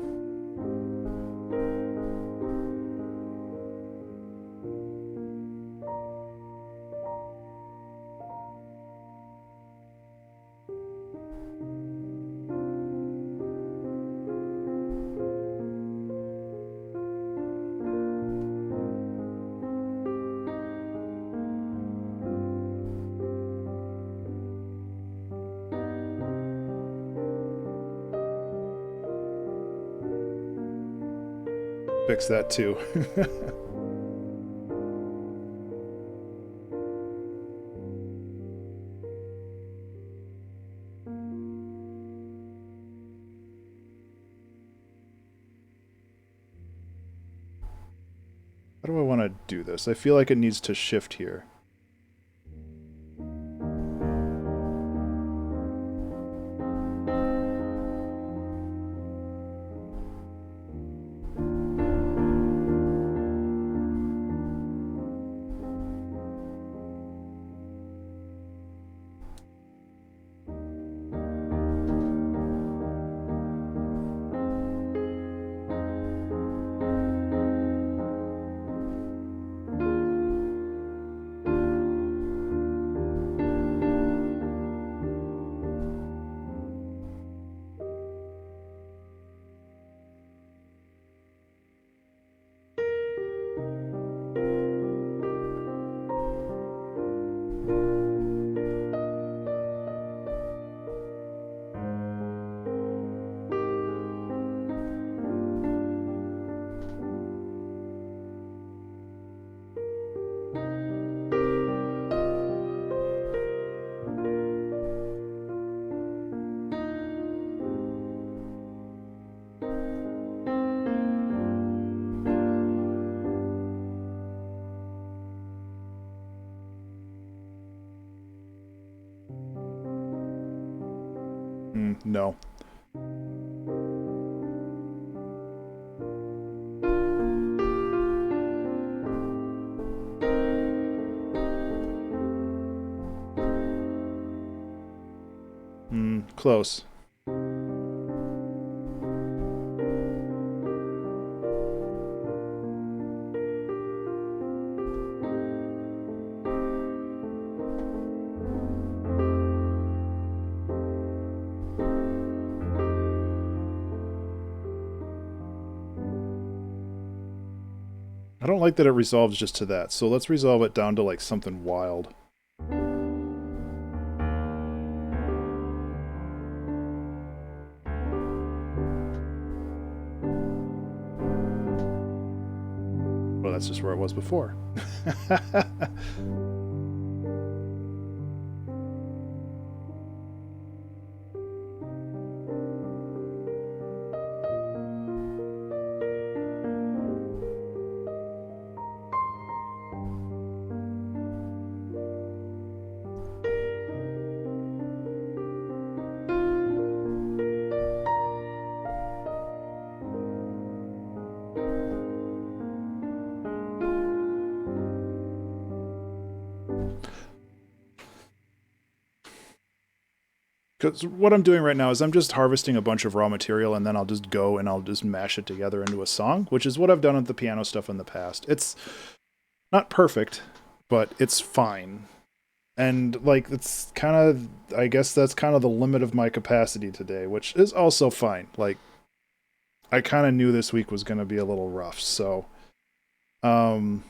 Fix that too. How do I want to do this? I feel like it needs to shift here. No. Close. I don't like that it resolves just to that, so let's resolve it down to like something wild. Well, that's just where it was before. Because what I'm doing right now is I'm just harvesting a bunch of raw material, and then I'll just go and I'll just mash it together into a song, which is what I've done with the piano stuff in the past. It's not perfect, but it's fine. And, like, it's kind of, I guess that's kind of the limit of my capacity today, which is also fine. Like, I kind of knew this week was going to be a little rough, so, um,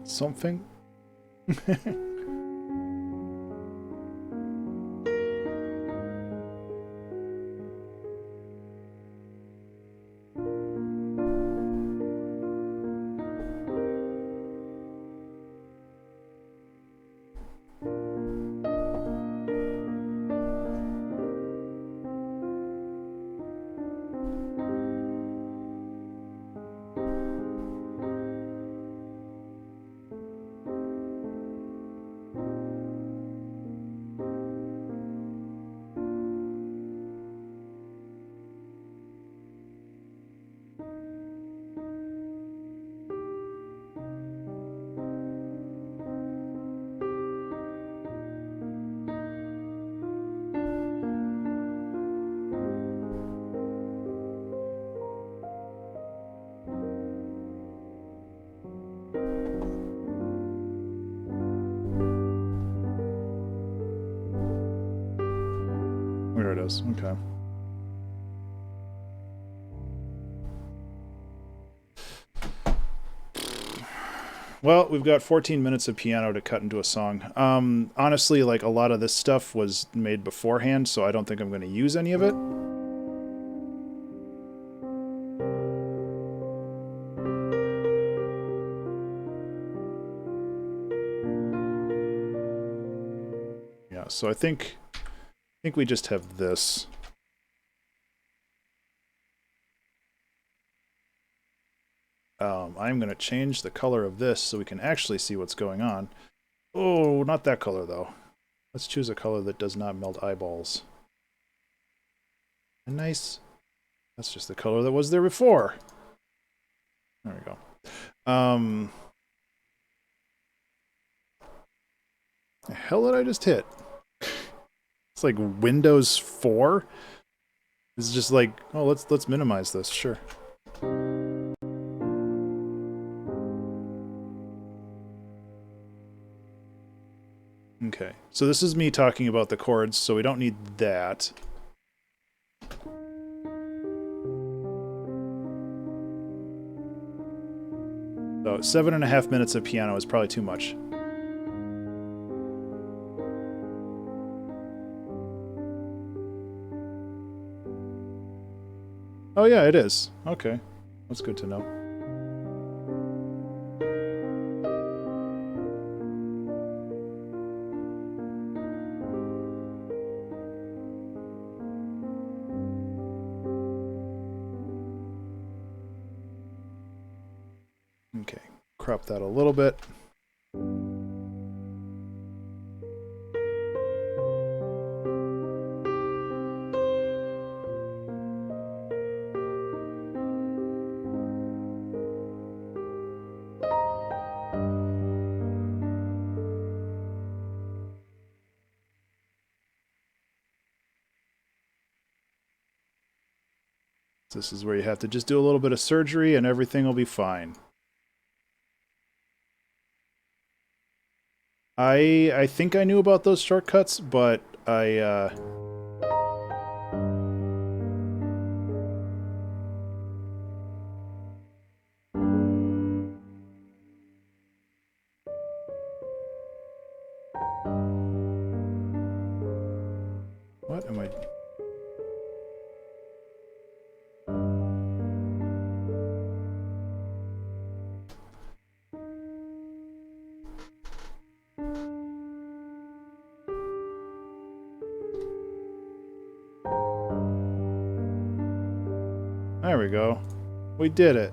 something. There it is. Okay. Well, we've got 14 minutes of piano to cut into a song. Honestly, like, a lot of this stuff was made beforehand, so I don't think I'm going to use any of it. Yeah, so I think we just have this. I'm going to change the color of this so we can actually see what's going on. Oh, not that color, though. Let's choose a color that does not melt eyeballs. Nice. That's just the color that was there before. There we go. The hell did I just hit? It's like Windows 4. It's just like, oh, let's minimize this. Sure. Okay, so this is me talking about the chords, so we don't need that. So 7.5 minutes of piano is probably too much. Oh yeah, it is. Okay, that's good to know. Okay, crop that a little bit. This is where you have to just do a little bit of surgery and everything will be fine. I think I knew about those shortcuts, but I What am I... There we go. We did it.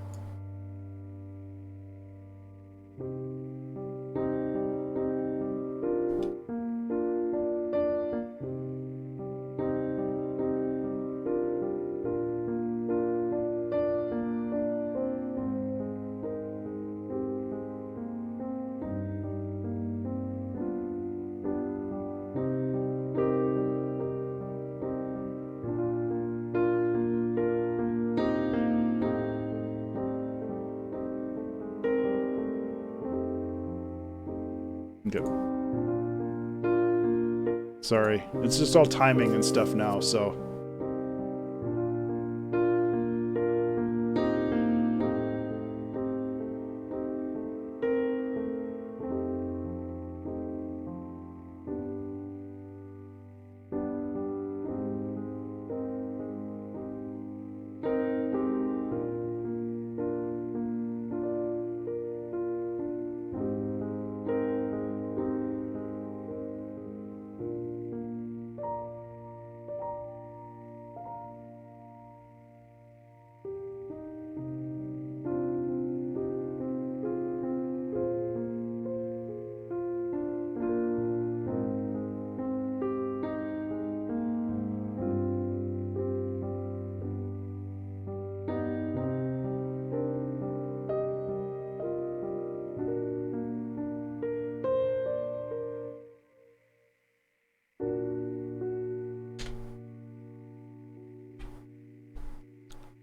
Okay. Sorry. It's just all timing and stuff now, so...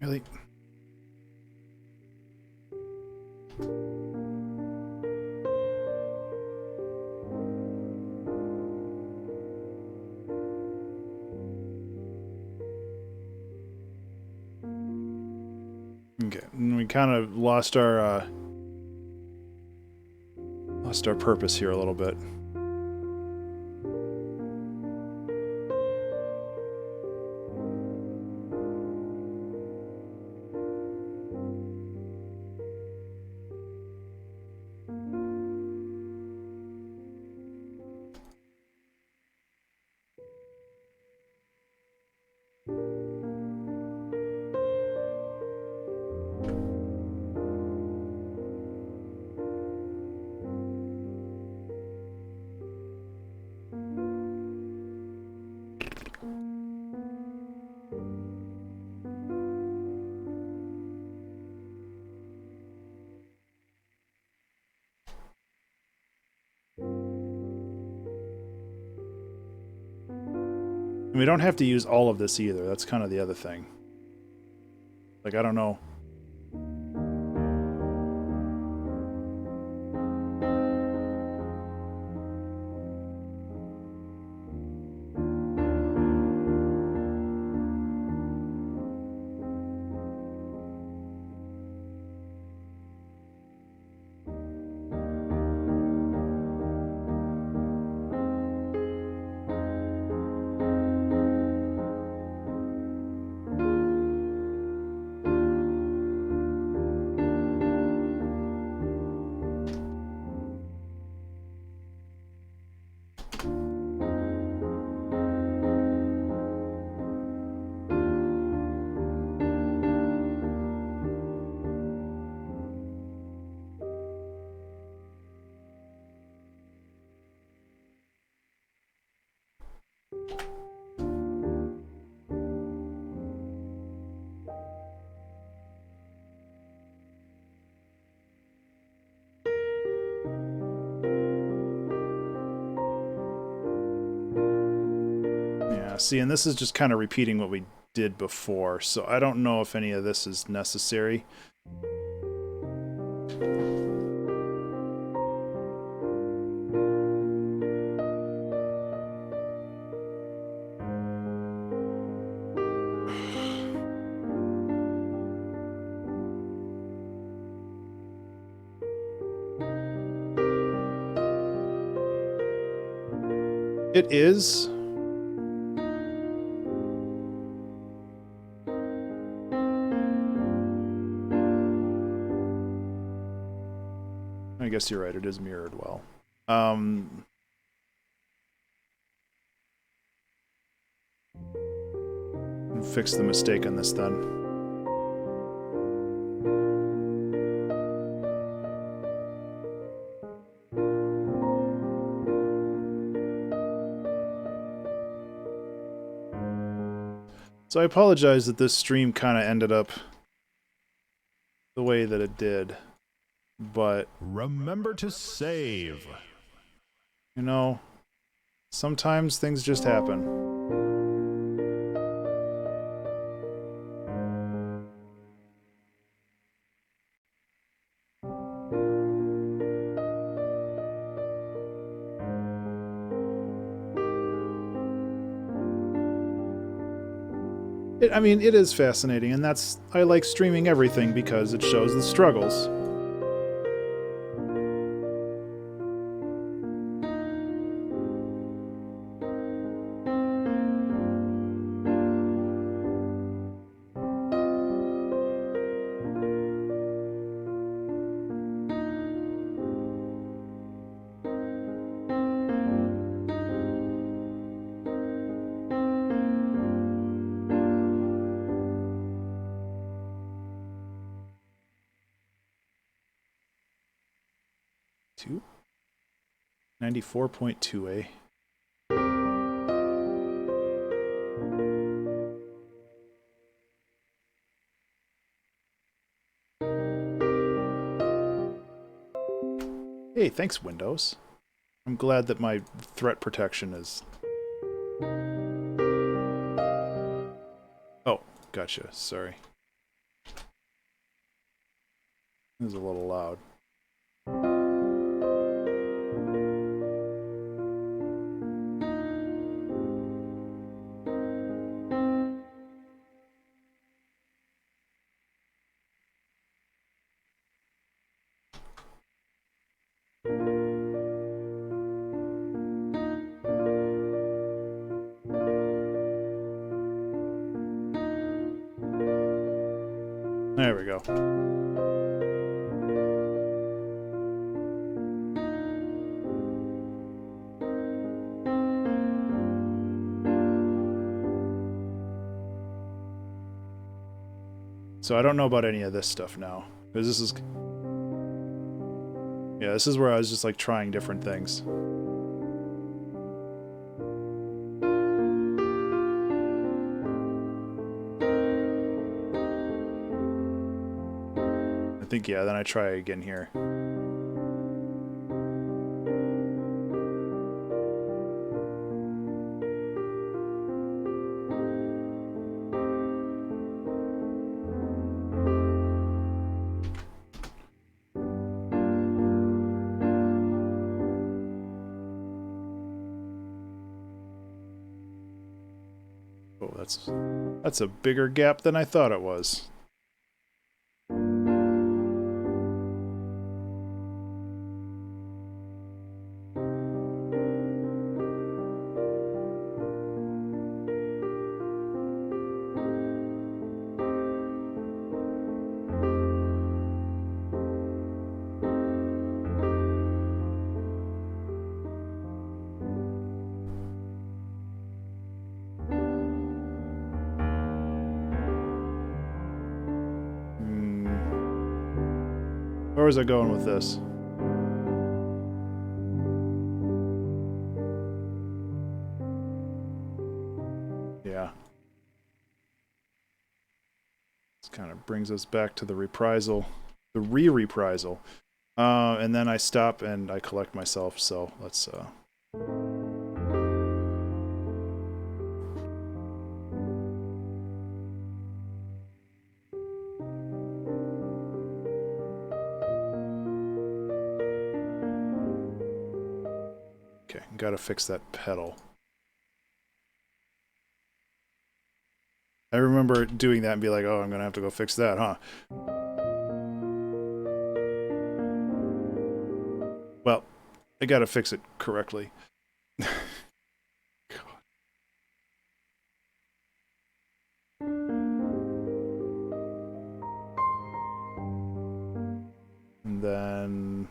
Really? Okay, and we kind of lost our purpose here a little bit. We don't have to use all of this either. That's kind of the other thing. Like, I don't know. See, and this is just kind of repeating what we did before, so I don't know if any of this is necessary. It is. I guess you're right, it is mirrored well. Fix the mistake on this then. So I apologize that this stream kind of ended up the way that it did, but Remember to save. you know, sometimes things just happen. I mean, it is fascinating, and I like streaming everything because it shows the struggles. Two? 94.2A. Hey, thanks, Windows. I'm glad that my threat protection is... Oh, gotcha. Sorry. It was a little loud. There we go. So I don't know about any of this stuff now, because this is... Yeah, this is where I was just like trying different things. I think, yeah, then I try again here. Oh, that's a bigger gap than I thought it was. Where was I going with this? Yeah. This kind of brings us back to the reprisal. The re-reprisal. And then I stop and I collect myself, so let's... Okay, gotta fix that pedal. I remember doing that and be like, oh, I'm gonna have to go fix that, huh? Well, I gotta fix it correctly. And then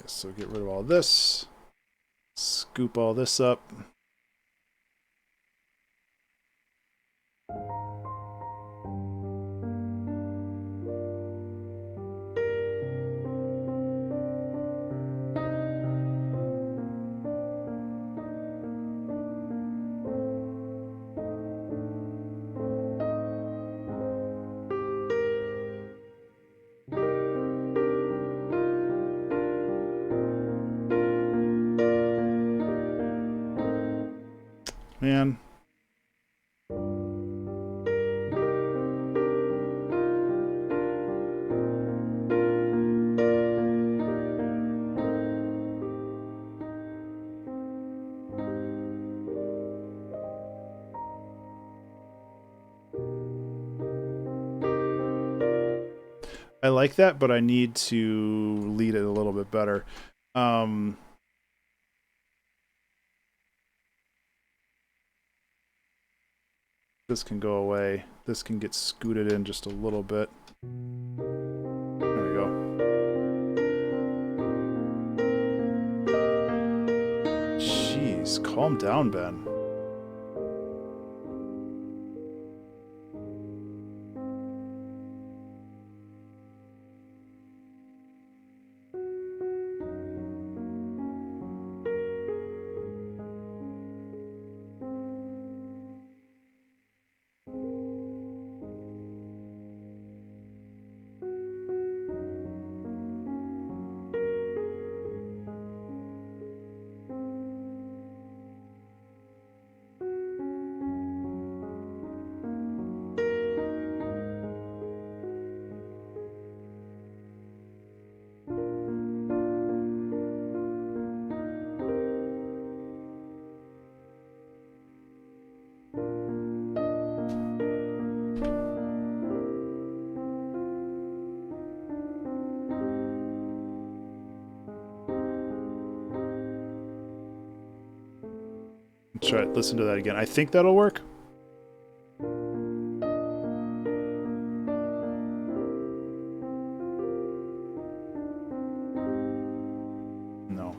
so get rid of all this. Scoop all this up. Man. I like that, but I need to lead it a little bit better. This can go away. This can get scooted in just a little bit. There we go. Jeez, calm down, Ben. Try listen to that again. I think that'll work. No.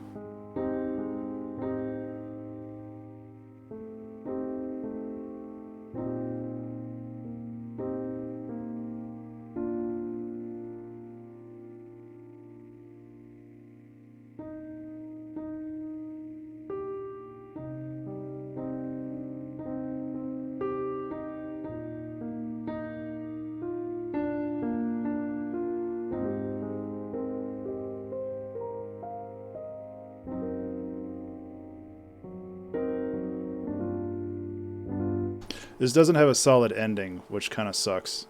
This doesn't have a solid ending, which kind of sucks.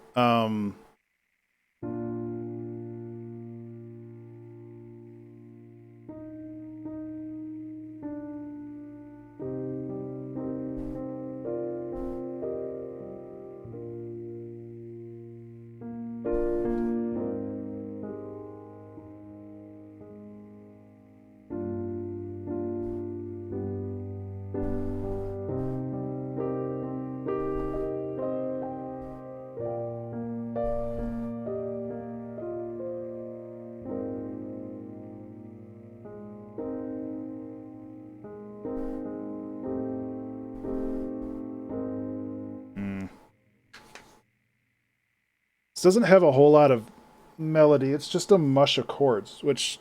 This doesn't have a whole lot of melody. It's just a mush of chords, which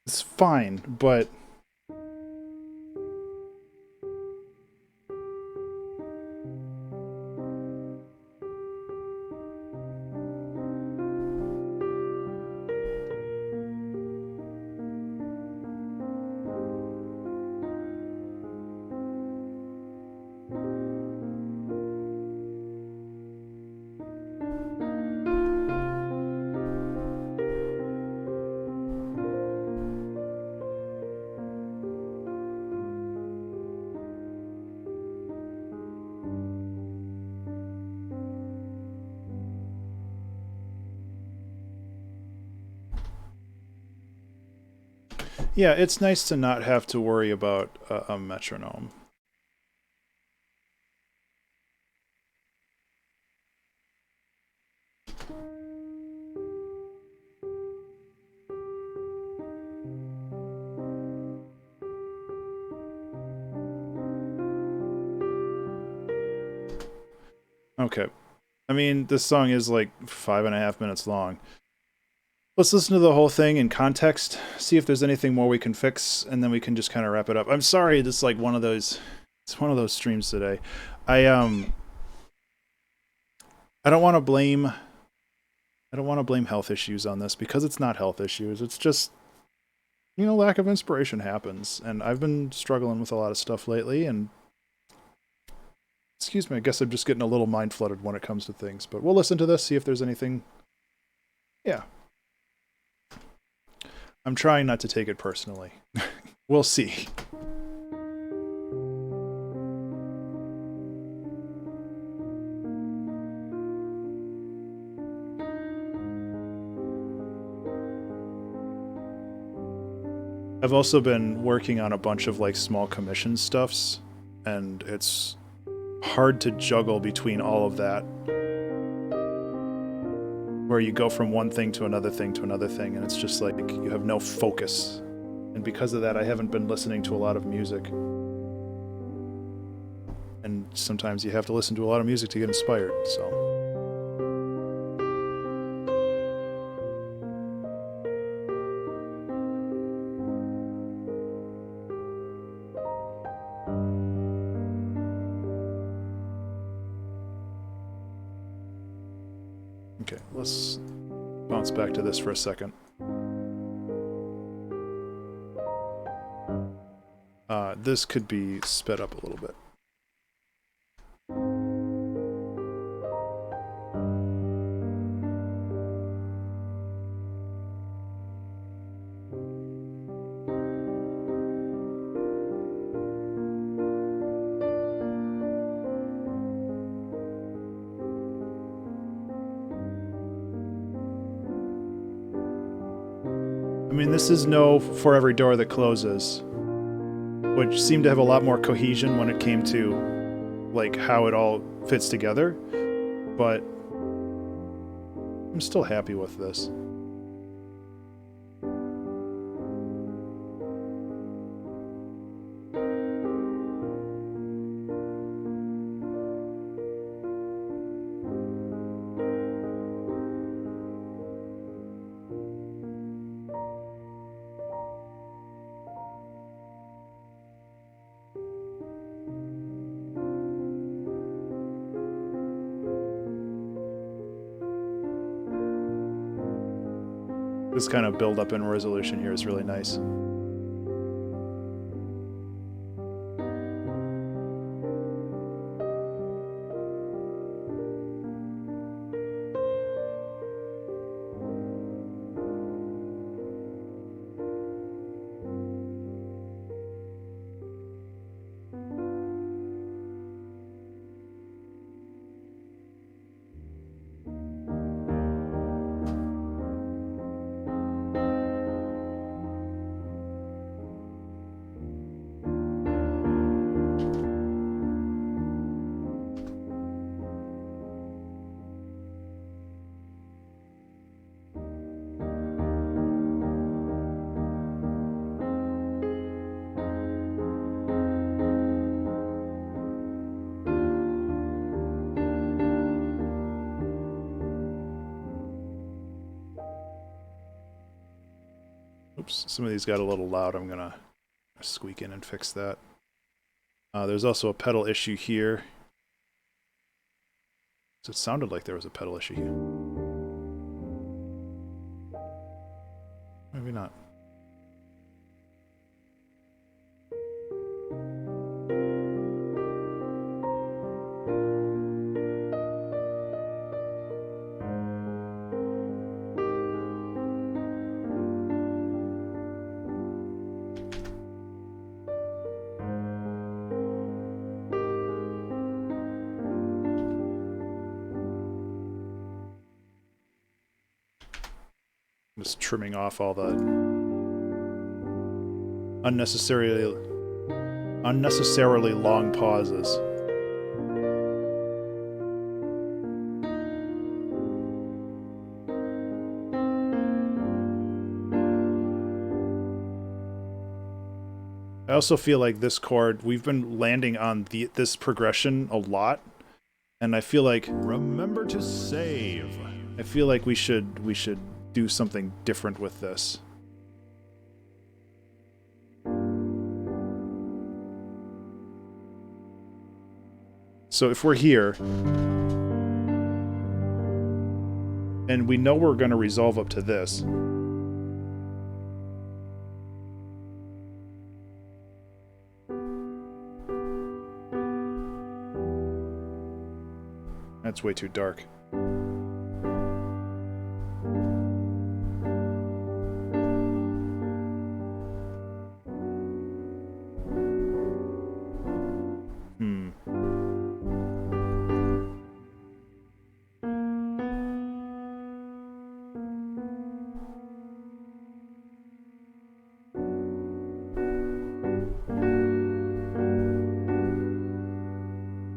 is fine, but yeah, it's nice to not have to worry about a metronome. Okay. I mean, this song is like 5.5 minutes long. Let's listen to the whole thing in context, see if there's anything more we can fix, and then we can just kind of wrap it up. I'm sorry, this is like one of those. It's one of those streams today. I I don't want to blame. I don't want to blame health issues on this because it's not health issues. It's just, lack of inspiration happens, and I've been struggling with a lot of stuff lately. And excuse me, I guess I'm just getting a little mind flooded when it comes to things. But we'll listen to this, see if there's anything. Yeah. I'm trying not to take it personally. We'll see. I've also been working on a bunch of like small commission stuffs, and it's hard to juggle between all of that. Where you go from one thing to another thing to another thing, and it's just like you have no focus. And because of that, I haven't been listening to a lot of music. And sometimes you have to listen to a lot of music to get inspired, so. Okay, let's bounce back to this for a second. This could be sped up a little bit. I mean, this is no For Every Door That Closes, which seemed to have a lot more cohesion when it came to like how it all fits together, but I'm still happy with this. This kind of build up in resolution here is really nice. Oops, some of these got a little loud. I'm gonna squeak in and fix that. There's also a pedal issue here. So it sounded like there was a pedal issue here. Maybe not. Just trimming off all the unnecessarily long pauses. I also feel like this chord, we've been landing on this progression a lot, And I feel like Remember to save. we should do something different with this. So if we're here, and we know we're going to resolve up to this, that's way too dark.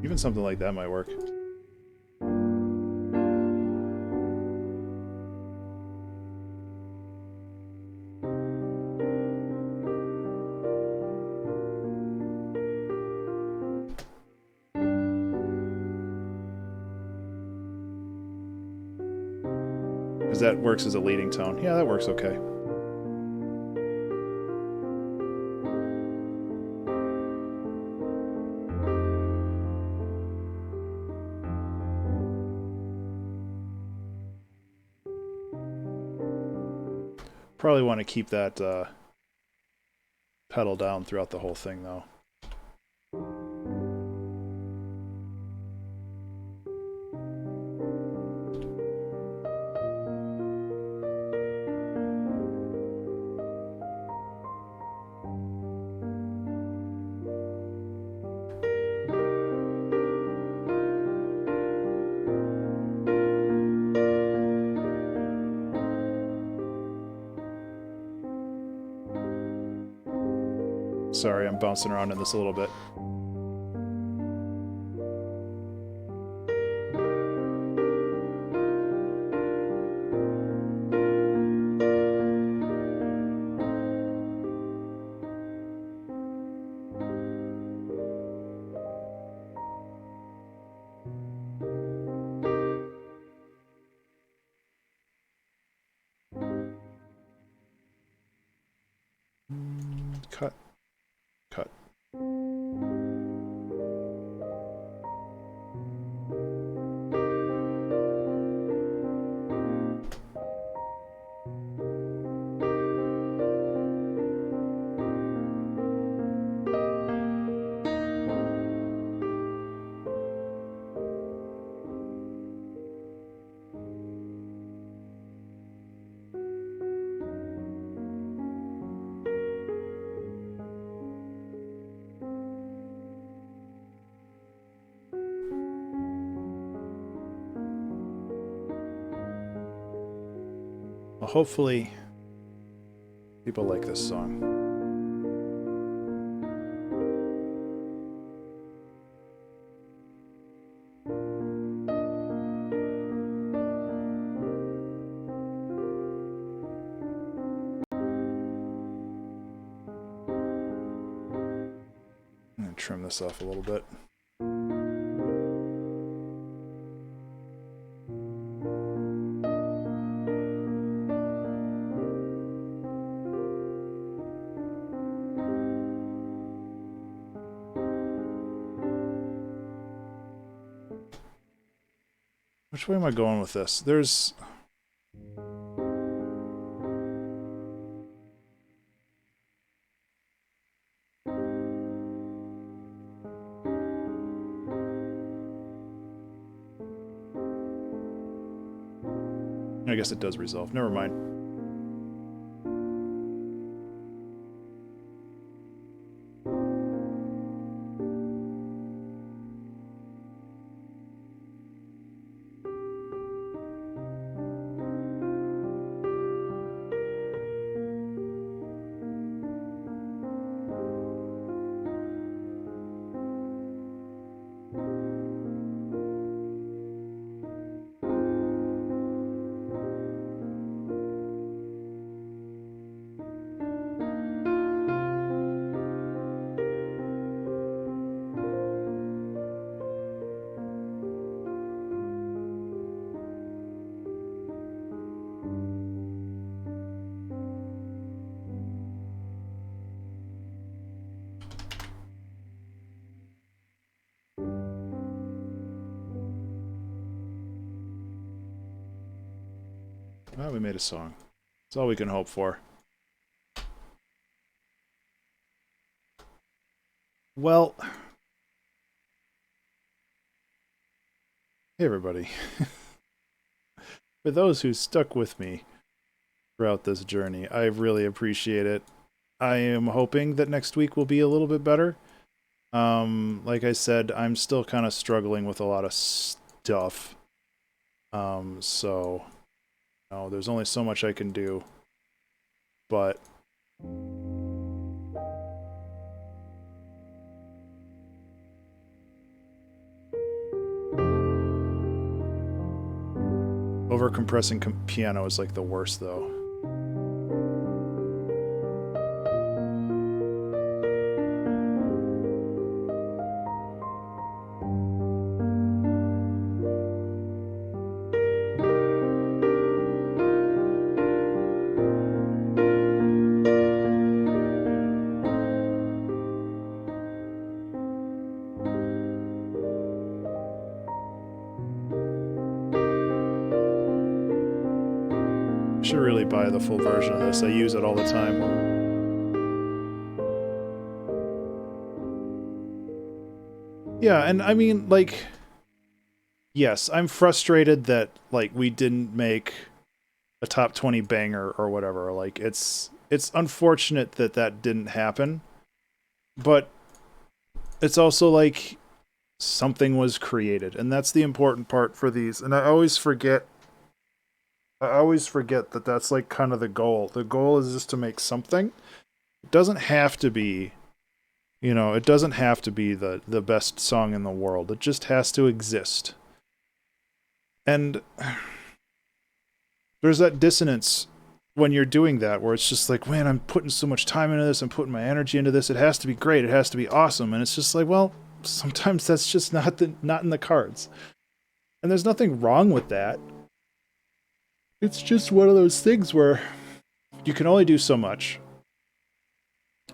Even something like that might work. Because that works as a leading tone. Yeah, that works okay. Probably want to keep that pedal down throughout the whole thing, though. Sorry, I'm bouncing around in this a little bit. Cut. Cut. Well, hopefully people like this song. I'm going to trim this off a little bit. Which way am I going with this? There's... I guess it does resolve. Never mind. Well, we made a song. That's all we can hope for. Well, hey everybody. For those who stuck with me throughout this journey, I really appreciate it. I am hoping that next week will be a little bit better. Like I said, I'm still kind of struggling with a lot of stuff. So, there's only so much I can do. But overcompressing piano is like the worst, though. I should really buy the full version of this. I use it all the time. Yeah, and I mean, like, yes, I'm frustrated that, like, we didn't make a top 20 banger or whatever. Like, it's unfortunate that that didn't happen, but it's also like something was created, and that's the important part for these. And I always forget that that's like kind of the goal. The goal is just to make something. It doesn't have to be, it doesn't have to be the best song in the world. It just has to exist. And there's that dissonance when you're doing that, where it's just like, man, I'm putting so much time into this, I'm putting my energy into this, it has to be great, it has to be awesome. And it's just like, well, sometimes that's just not in the cards. And there's nothing wrong with that. It's just one of those things where you can only do so much.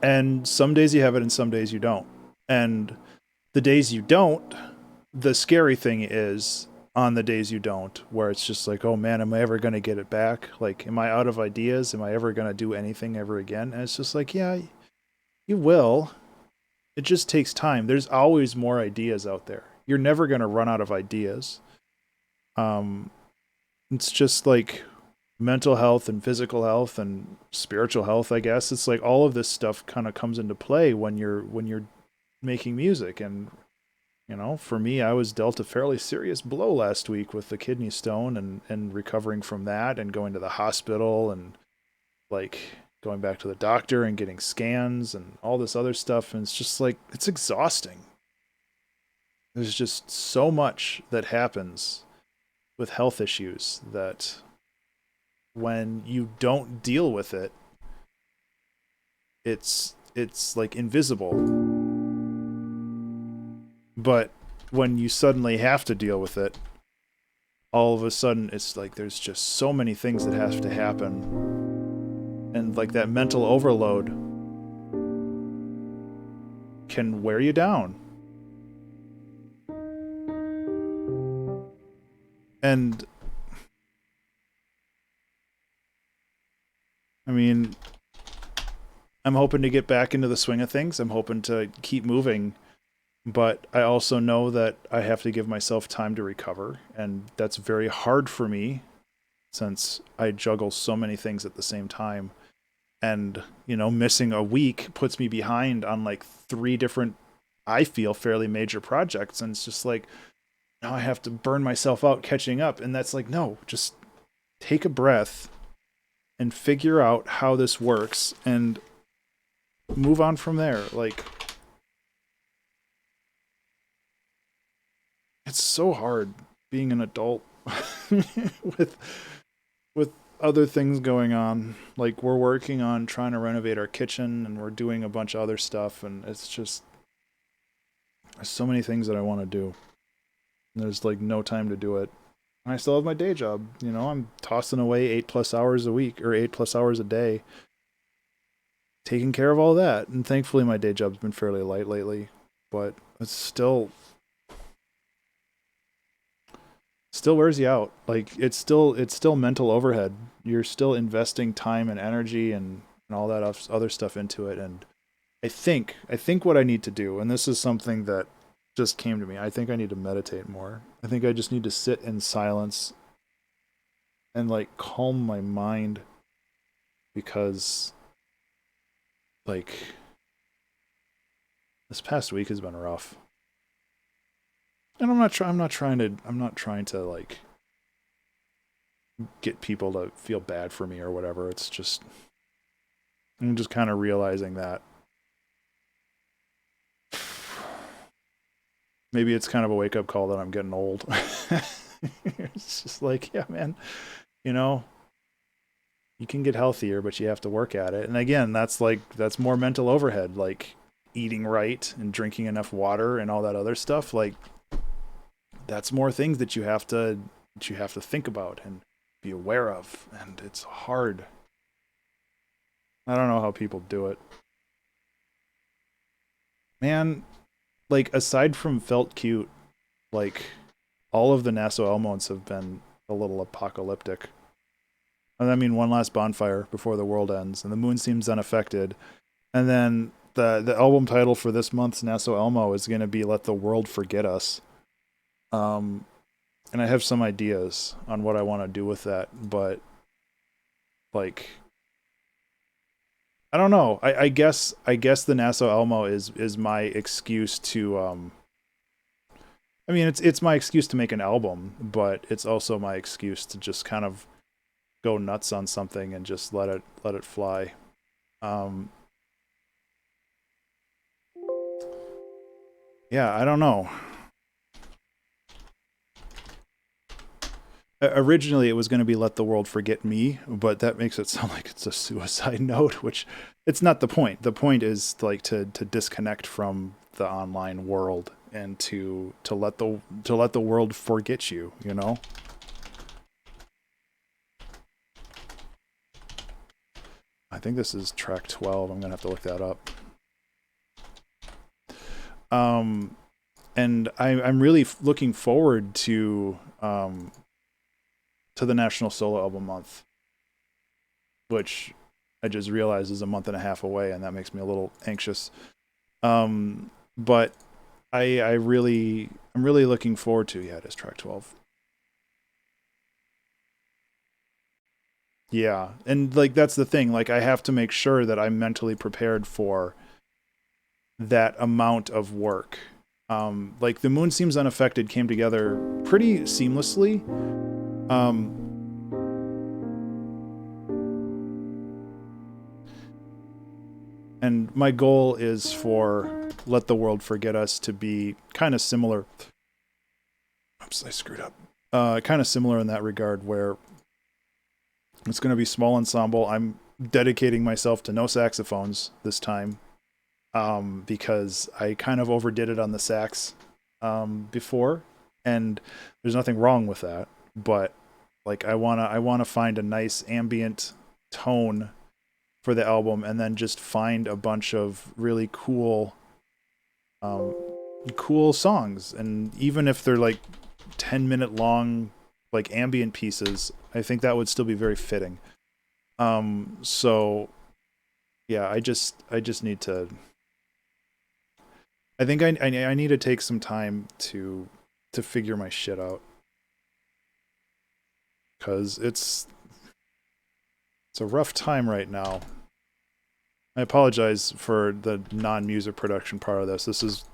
And some days you have it and some days you don't. And the days you don't, the scary thing is on the days you don't, where it's just like, oh man, am I ever going to get it back? Like, am I out of ideas? Am I ever going to do anything ever again? And it's just like, yeah, you will. It just takes time. There's always more ideas out there. You're never going to run out of ideas. It's just like mental health and physical health and spiritual health, I guess. It's like all of this stuff kind of comes into play when you're making music. And for me, I was dealt a fairly serious blow last week with the kidney stone and recovering from that and going to the hospital and like going back to the doctor and getting scans and all this other stuff. And it's just like, it's exhausting. There's just so much that happens with health issues that when you don't deal with it, it's like invisible. But when you suddenly have to deal with it, all of a sudden it's like there's just so many things that have to happen. And like that mental overload can wear you down. And I mean, I'm hoping to get back into the swing of things. I'm hoping to keep moving. But I also know that I have to give myself time to recover. And that's very hard for me since I juggle so many things at the same time. And, missing a week puts me behind on like 3 different, I feel, fairly major projects. And it's just like, now I have to burn myself out catching up. And that's like, no, just take a breath and figure out how this works and move on from there. Like, it's so hard being an adult with other things going on. Like, we're working on trying to renovate our kitchen and we're doing a bunch of other stuff, and it's just, there's so many things that I want to do. And there's like no time to do it. And I still have my day job. I'm tossing away 8+ hours a week or 8+ hours a day, taking care of all that. And thankfully my day job's been fairly light lately, but it's still, still wears you out. Like it's still mental overhead. You're still investing time and energy and all that other stuff into it. And I think what I need to do, and this is something that just came to me, I think I need to meditate more. I think I just need to sit in silence and like calm my mind, because like this past week has been rough. And I'm not trying to like get people to feel bad for me or whatever. It's just I'm just kind of realizing that maybe it's kind of a wake up call that I'm getting old. It's just like, yeah, man, you know, you can get healthier, but you have to work at it. And again, that's more mental overhead, like eating right and drinking enough water and all that other stuff. Like that's more things that you have to think about and be aware of. And it's hard. I don't know how people do it. Man, like aside from Felt Cute, like all of the Naso Elmos have been a little apocalyptic. And I mean, one last bonfire before the world ends, and the moon seems unaffected. And then the album title for this month's Naso Elmo is going to be "Let the World Forget Us." And I have some ideas on what I want to do with that, but like, I don't know. I guess the Naso Elmo is my excuse to I mean, it's my excuse to make an album, but it's also my excuse to just kind of go nuts on something and just let it fly. Yeah, I don't know. Originally, it was going to be "Let the World Forget Me," but that makes it sound like it's a suicide note, which it's not the point. The point is like to disconnect from the online world and to let the world forget you. You know. I think this is track 12. I'm gonna have to look that up. And I'm really looking forward to the National Solo Album Month, which I just realized is a month and a half away, and that makes me a little anxious. But I'm really looking forward to. Yeah, it is track 12. Yeah, and like that's the thing. Like I have to make sure that I'm mentally prepared for that amount of work. Like the Moon Seems Unaffected came together pretty seamlessly. And my goal is for Let the World Forget Us to be kind of similar. Oops, I screwed up. Kind of similar in that regard, where it's going to be small ensemble. I'm dedicating myself to no saxophones this time, because I kind of overdid it on the sax before, and there's nothing wrong with that. But like I wanna find a nice ambient tone for the album, and then just find a bunch of really cool songs. And even if they're like 10-minute long like ambient pieces, I think that would still be very fitting. So yeah, I just need to, I think I need to take some time to figure my shit out, because it's a rough time right now. I apologize for the non-music production part of this. This is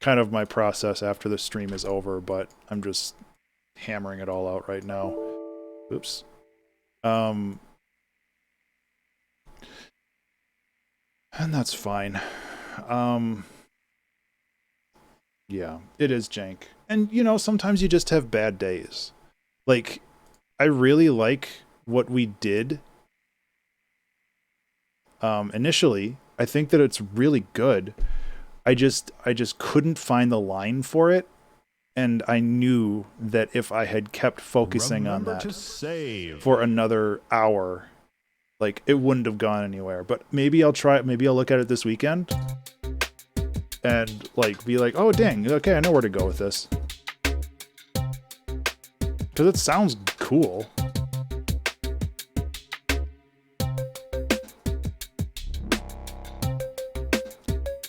kind of my process after the stream is over, but I'm just hammering it all out right now. Oops. And that's fine. Yeah, it is jank. And you know, sometimes you just have bad days. Like I really like what we did initially. I think that it's really good. I just couldn't find the line for it, and I knew that if I had kept focusing on that for another hour, like it wouldn't have gone anywhere. But maybe I'll try it. Maybe I'll look at it this weekend and like be like, oh dang, okay, I know where to go with this. because it sounds cool.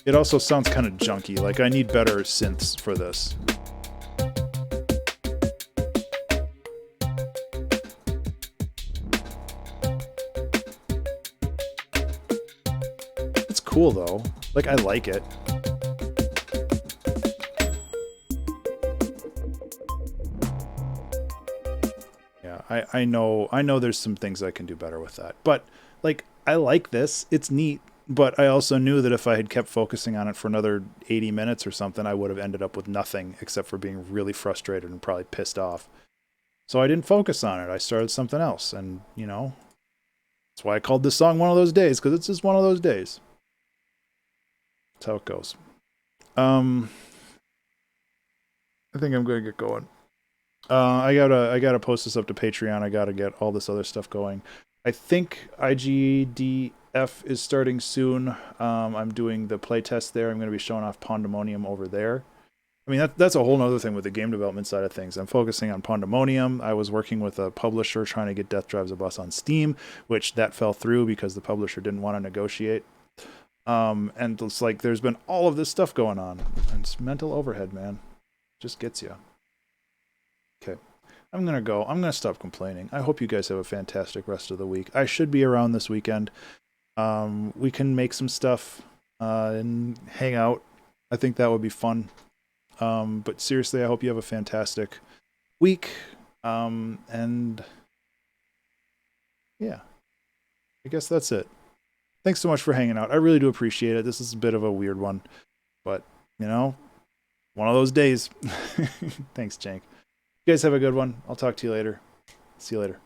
It also sounds kind of junky. Like, I need better synths for this. It's cool, though. Like, I like it. Yeah, I know there's some things I can do better with that. But, like, I like this. It's neat. But I also knew that if I had kept focusing on it for another 80 minutes or something, I would have ended up with nothing except for being really frustrated and probably pissed off. So I didn't focus on it. I started something else. And, you know, that's why I called this song One of Those Days, because it's just one of those days. That's how it goes. I think I'm going to get going. I gotta post this up to Patreon. I gotta get all this other stuff going. I think IGDF is starting soon. I'm doing the playtest there. I'm going to be showing off Pandemonium over there. I mean, that's a whole other thing with the game development side of things. I'm focusing on Pandemonium. I was working with a publisher trying to get Death Drives a Bus on Steam, which that fell through because the publisher didn't want to negotiate. And it's like there's been all of this stuff going on. And it's mental overhead, man. Just gets you. Okay. I'm going to go. I'm going to stop complaining. I hope you guys have a fantastic rest of the week. I should be around this weekend. We can make some stuff and hang out. I think that would be fun. But seriously, I hope you have a fantastic week. And yeah, I guess that's it. Thanks so much for hanging out. I really do appreciate it. This is a bit of a weird one, but you know, one of those days. Thanks, Jank. You guys have a good one. I'll talk to you later. See you later.